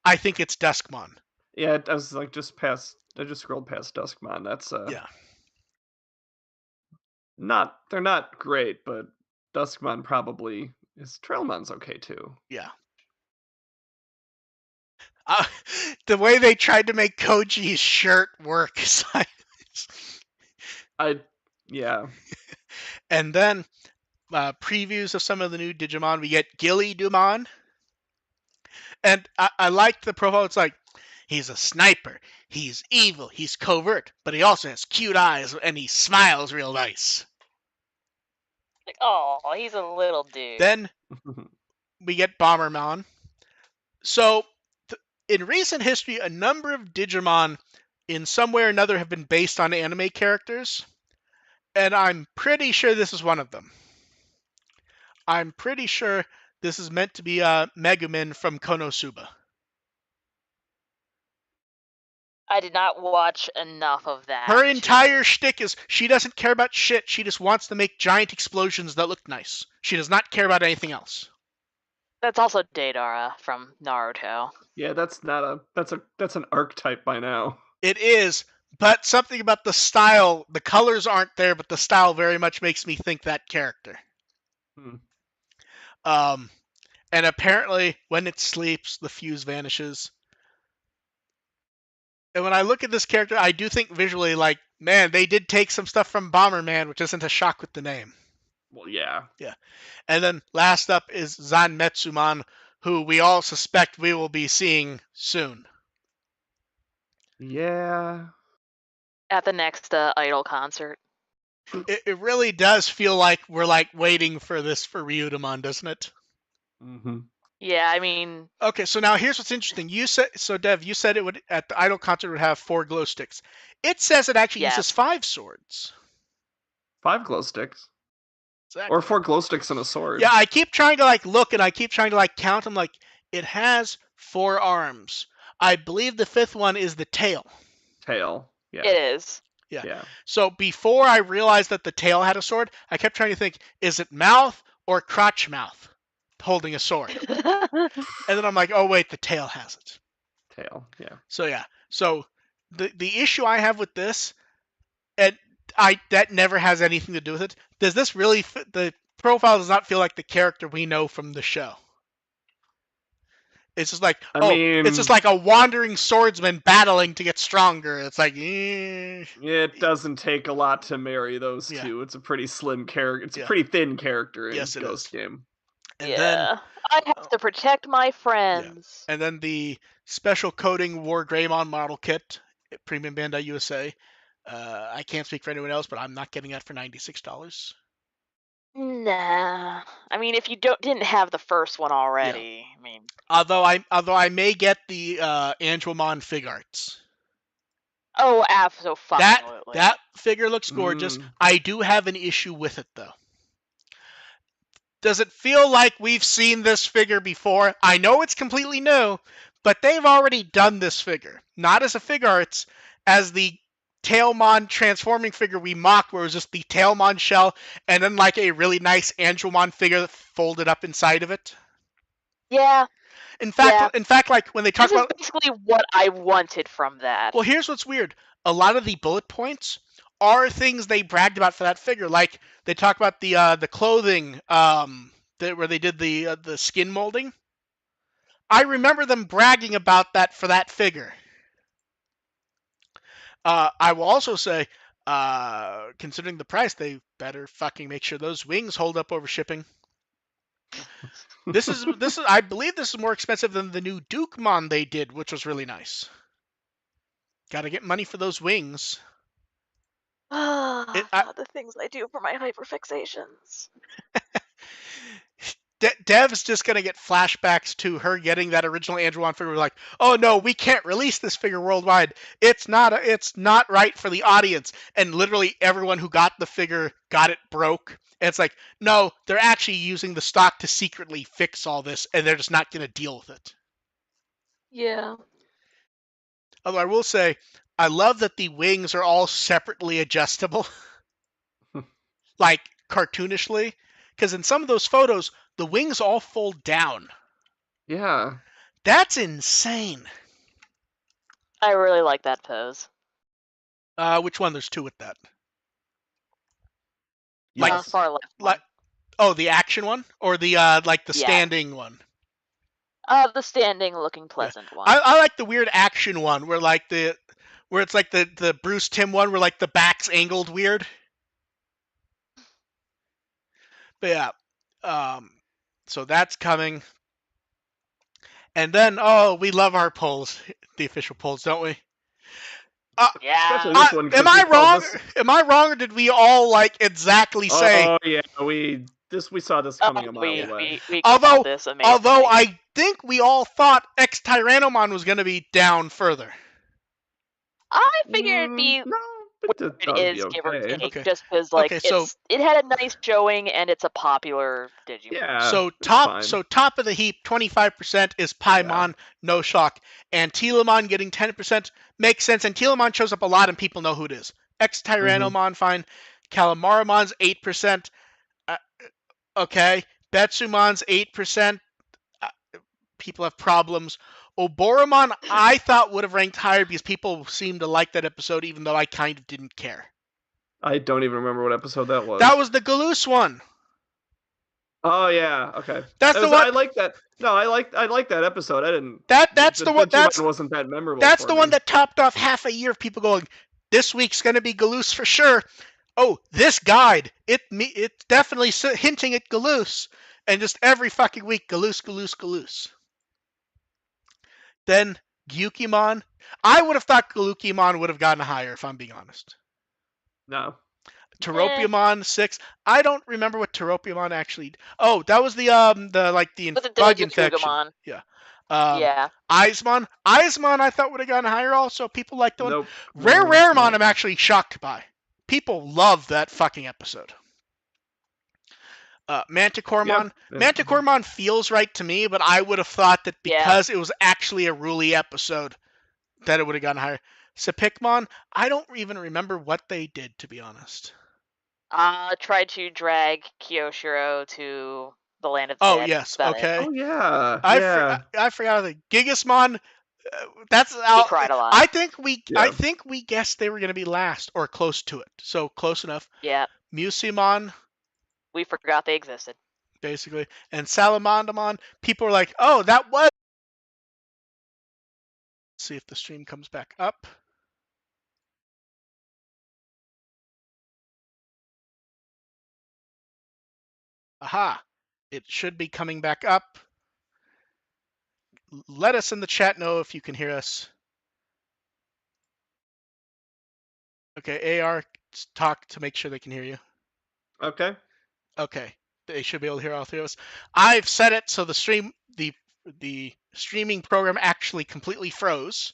I think it's Duskmon. Yeah, I was like I just scrolled past Duskmon. That's Yeah. They're not great, but Duskmon probably is. Trailmon's okay too. Yeah. The way they tried to make Koji's shirt work. Yeah. And then previews of some of the new Digimon. We get Gilly Dumon. And I liked the profile. It's like, he's a sniper. He's evil. He's covert. But he also has cute eyes and he smiles real nice. Like, oh, he's a little dude. Then we get Bomberman. So, in recent history, a number of Digimon in some way or another have been based on anime characters. And I'm pretty sure this is one of them. I'm pretty sure this is meant to be Megumin from Konosuba. I did not watch enough of that. Her entire shtick is she doesn't care about shit. She just wants to make giant explosions that look nice. She does not care about anything else. That's also Deidara from Naruto. Yeah, that's an archetype by now. It is, but something about the style, the colors aren't there, but the style very much makes me think that character. And apparently, when it sleeps, the fuse vanishes. And when I look at this character, I do think visually, like, man, they did take some stuff from Bomberman, which isn't a shock with the name. Well, yeah. Yeah. And then last up is Zanmetsuman, who we all suspect we will be seeing soon. Yeah. At the next Idol concert. It really does feel like we're like waiting for this for Ryudomon, doesn't it? Mm-hmm. Yeah, I mean. Okay, so now here's what's interesting. Dev, you said it would at the Idol concert would have 4 glow sticks. It says it actually uses 5 swords. 5 glow sticks. Exactly. Or 4 glow sticks and a sword. Yeah, I keep trying to like look and I keep trying to like count them. Like, it has 4 arms. I believe the 5th one is the tail. Tail. Yeah. It is. Yeah. So before I realized that the tail had a sword, I kept trying to think, is it mouth or crotch mouth holding a sword? And then I'm like, oh wait, the tail has it. Tail, yeah. So yeah. So the issue I have with this, and that never has anything to do with it. Does this really fit? The profile does not feel like the character we know from the show. It's just like, it's just like a wandering swordsman battling to get stronger. It's like, it doesn't take a lot to marry those two. It's a pretty slim character. It's a pretty thin character in Ghost Game. And then I have to protect my friends. Yeah. And then the special coding War Greymon model kit, Premium Bandai USA. I can't speak for anyone else, but I'm not getting that for $96. Nah. I mean, if you didn't have the first one Yeah. already, I mean, Although I may get the Angelmon Fig Arts. oh, That absolutely. that figure looks gorgeous. Mm. I do have an issue with it though. Does it feel like we've seen this figure before? I know it's completely new, but they've already done this figure. Not as a Fig Arts, as the Tailmon transforming figure we mocked, where it was just the Tailmon shell and then like a really nice Angelmon figure folded up inside of it. Yeah, yeah. In fact, like when they talk This is about, basically what I wanted from that. well, here's what's weird. A lot of the bullet points are things they bragged about for that figure. Like they talk about the clothing, where they did the skin molding. I remember them bragging about that for that figure. I will also say, considering the price, they better fucking make sure those wings hold up over shipping. This is I believe this is more expensive than the new Dukemon they did, which was really nice. Got to get money for those wings. It, Ah, God, the things I do for my hyperfixations. Dev's just gonna get flashbacks to her getting that original Angelon figure. Like, oh no, we can't release this figure worldwide. It's not right for the audience. And literally everyone who got the figure got it broke. And it's like, no, they're actually using the stock to secretly fix all this, and they're just not gonna deal with it. Yeah. Although I will say, I love that the wings are all separately adjustable, like cartoonishly, because in some of those photos, the wings all fold down. Yeah. That's insane. I really like that pose. Which one? There's two with that. Like, Yes. Far left like, one. oh, the action one or the like the Yeah. standing one. The standing looking Yeah, pleasant one. I like the weird action one where it's like the Bruce Timm one where like the back's angled weird. But yeah, so that's coming. And then, oh, we love our polls, the official polls, don't we? Yeah. Especially this one, Am because we I called wrong? this. Am I wrong, or did we all like exactly say? Oh yeah, we saw this coming a mile away. We called Although, this although amazingly. I think we all thought X Tyrannomon was going to be down further. I figured it'd be No, but where that it would be is, give or okay. take, Okay. just because like Okay, so it had a nice showing and it's a popular Digimon. Yeah, it's fine. top of the heap, 25% is Yeah. Paimon, no shock, and Telamon getting 10% makes sense. And Telamon shows up a lot, and people know who it is. X Tyrannomon, fine. Calamaramon's 8%. Okay, Betsumon's 8%. Uh, people have problems. Oboramon, I thought would have ranked higher because people seemed to like that episode, even though I kind of didn't care. I don't even remember what episode that was. That was the Galoose one. Oh yeah, okay. That's the one. I like that. No, I like that episode. I didn't. That's the one. Digimon wasn't that memorable. That's for the me. one that topped off half a year of people going, this week's going to be Galoose for sure. Oh, this guide, it's definitely hinting at Galoose. And just every fucking week, Galoose, Galoose, Galoose. Then Gyukimon. I would have thought Galukimon would have gotten higher, if I'm being honest. No. Teropiamon 6. I don't remember what Teropiamon actually. Oh, that was the With bug the infection. Gugumon. Yeah. Yeah. Eismon I thought would have gotten higher also. People liked the one. Nope. Raremon No. I'm actually shocked by. People love that fucking episode. Manticoremon. Yep. Manticoremon feels right to me, but I would have thought that because it was actually a Ruli episode, that it would have gotten higher. Sepikmon, I don't even remember what they did, to be honest. Tried to drag Kyoshiro to the land of the Oh dead. yes, That's about okay. Oh yeah. I forgot the Gigasmon. That's He cried a lot. I think we guessed they were going to be last or close to it. So close enough. Yeah. Musimon, We forgot they existed. basically, and Salamandamon. People were like, "Oh, that was." Let's see if the stream comes back up. Aha! It should be coming back up. Let us in the chat know if you can hear us. Okay, AR, talk to make sure they can hear you. Okay. Okay, they should be able to hear all three of us. I've set it so the streaming program actually completely froze,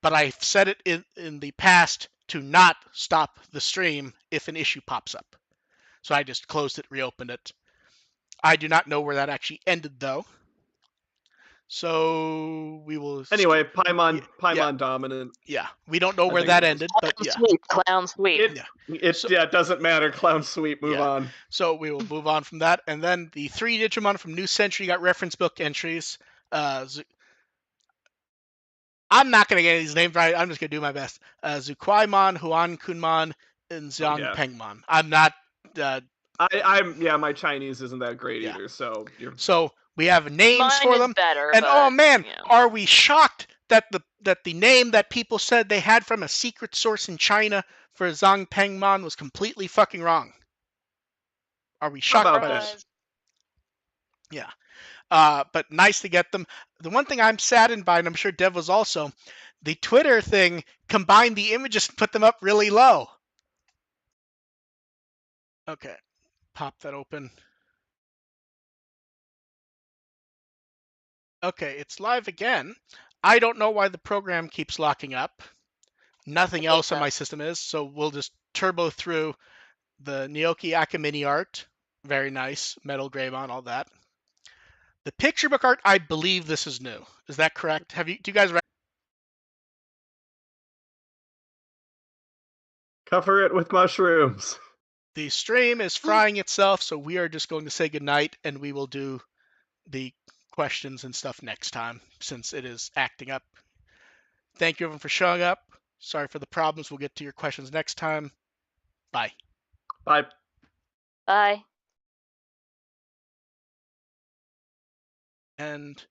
but I've set it in the past to not stop the stream if an issue pops up. So I just closed it, reopened it. I do not know where that actually ended though. So we will. Anyway, Paimon yeah, dominant. yeah. We don't know I where think that is ended, but yeah. Clown sweep. It Yeah. it doesn't matter. Clown sweep. Move Yeah. on. So we will move on from that, and then the 3 Digimon from New Century got reference book entries. I'm not gonna get these names right. I'm just gonna do my best. Zuquaimon, Huan Kunmon, and Oh Xiang yeah. Pengmon. I'm not. My Chinese isn't that great Yeah. either. So you're. So we have names Mine for is them, better, and oh but man, you know. are we shocked that the name that people said they had from a secret source in China for Zhang Pengmon was completely fucking wrong? Are we shocked about by that? this? Yeah. But nice to get them. The one thing I'm saddened by, and I'm sure Dev was also, the Twitter thing combined the images and put them up really low. Okay, pop that open. Okay, it's live again. I don't know why the program keeps locking up. Nothing else on my system is, so we'll just turbo through the Naoki Akamine art. Very nice. Metal Greymon, all that. The picture book art, I believe this is new. Is that correct? Do you guys Cover it with mushrooms. The stream is frying itself, so we are just going to say goodnight, and we will do the questions and stuff next time since it is acting up. Thank you everyone for showing up. Sorry for the problems. We'll get to your questions next time. Bye. Bye. Bye. And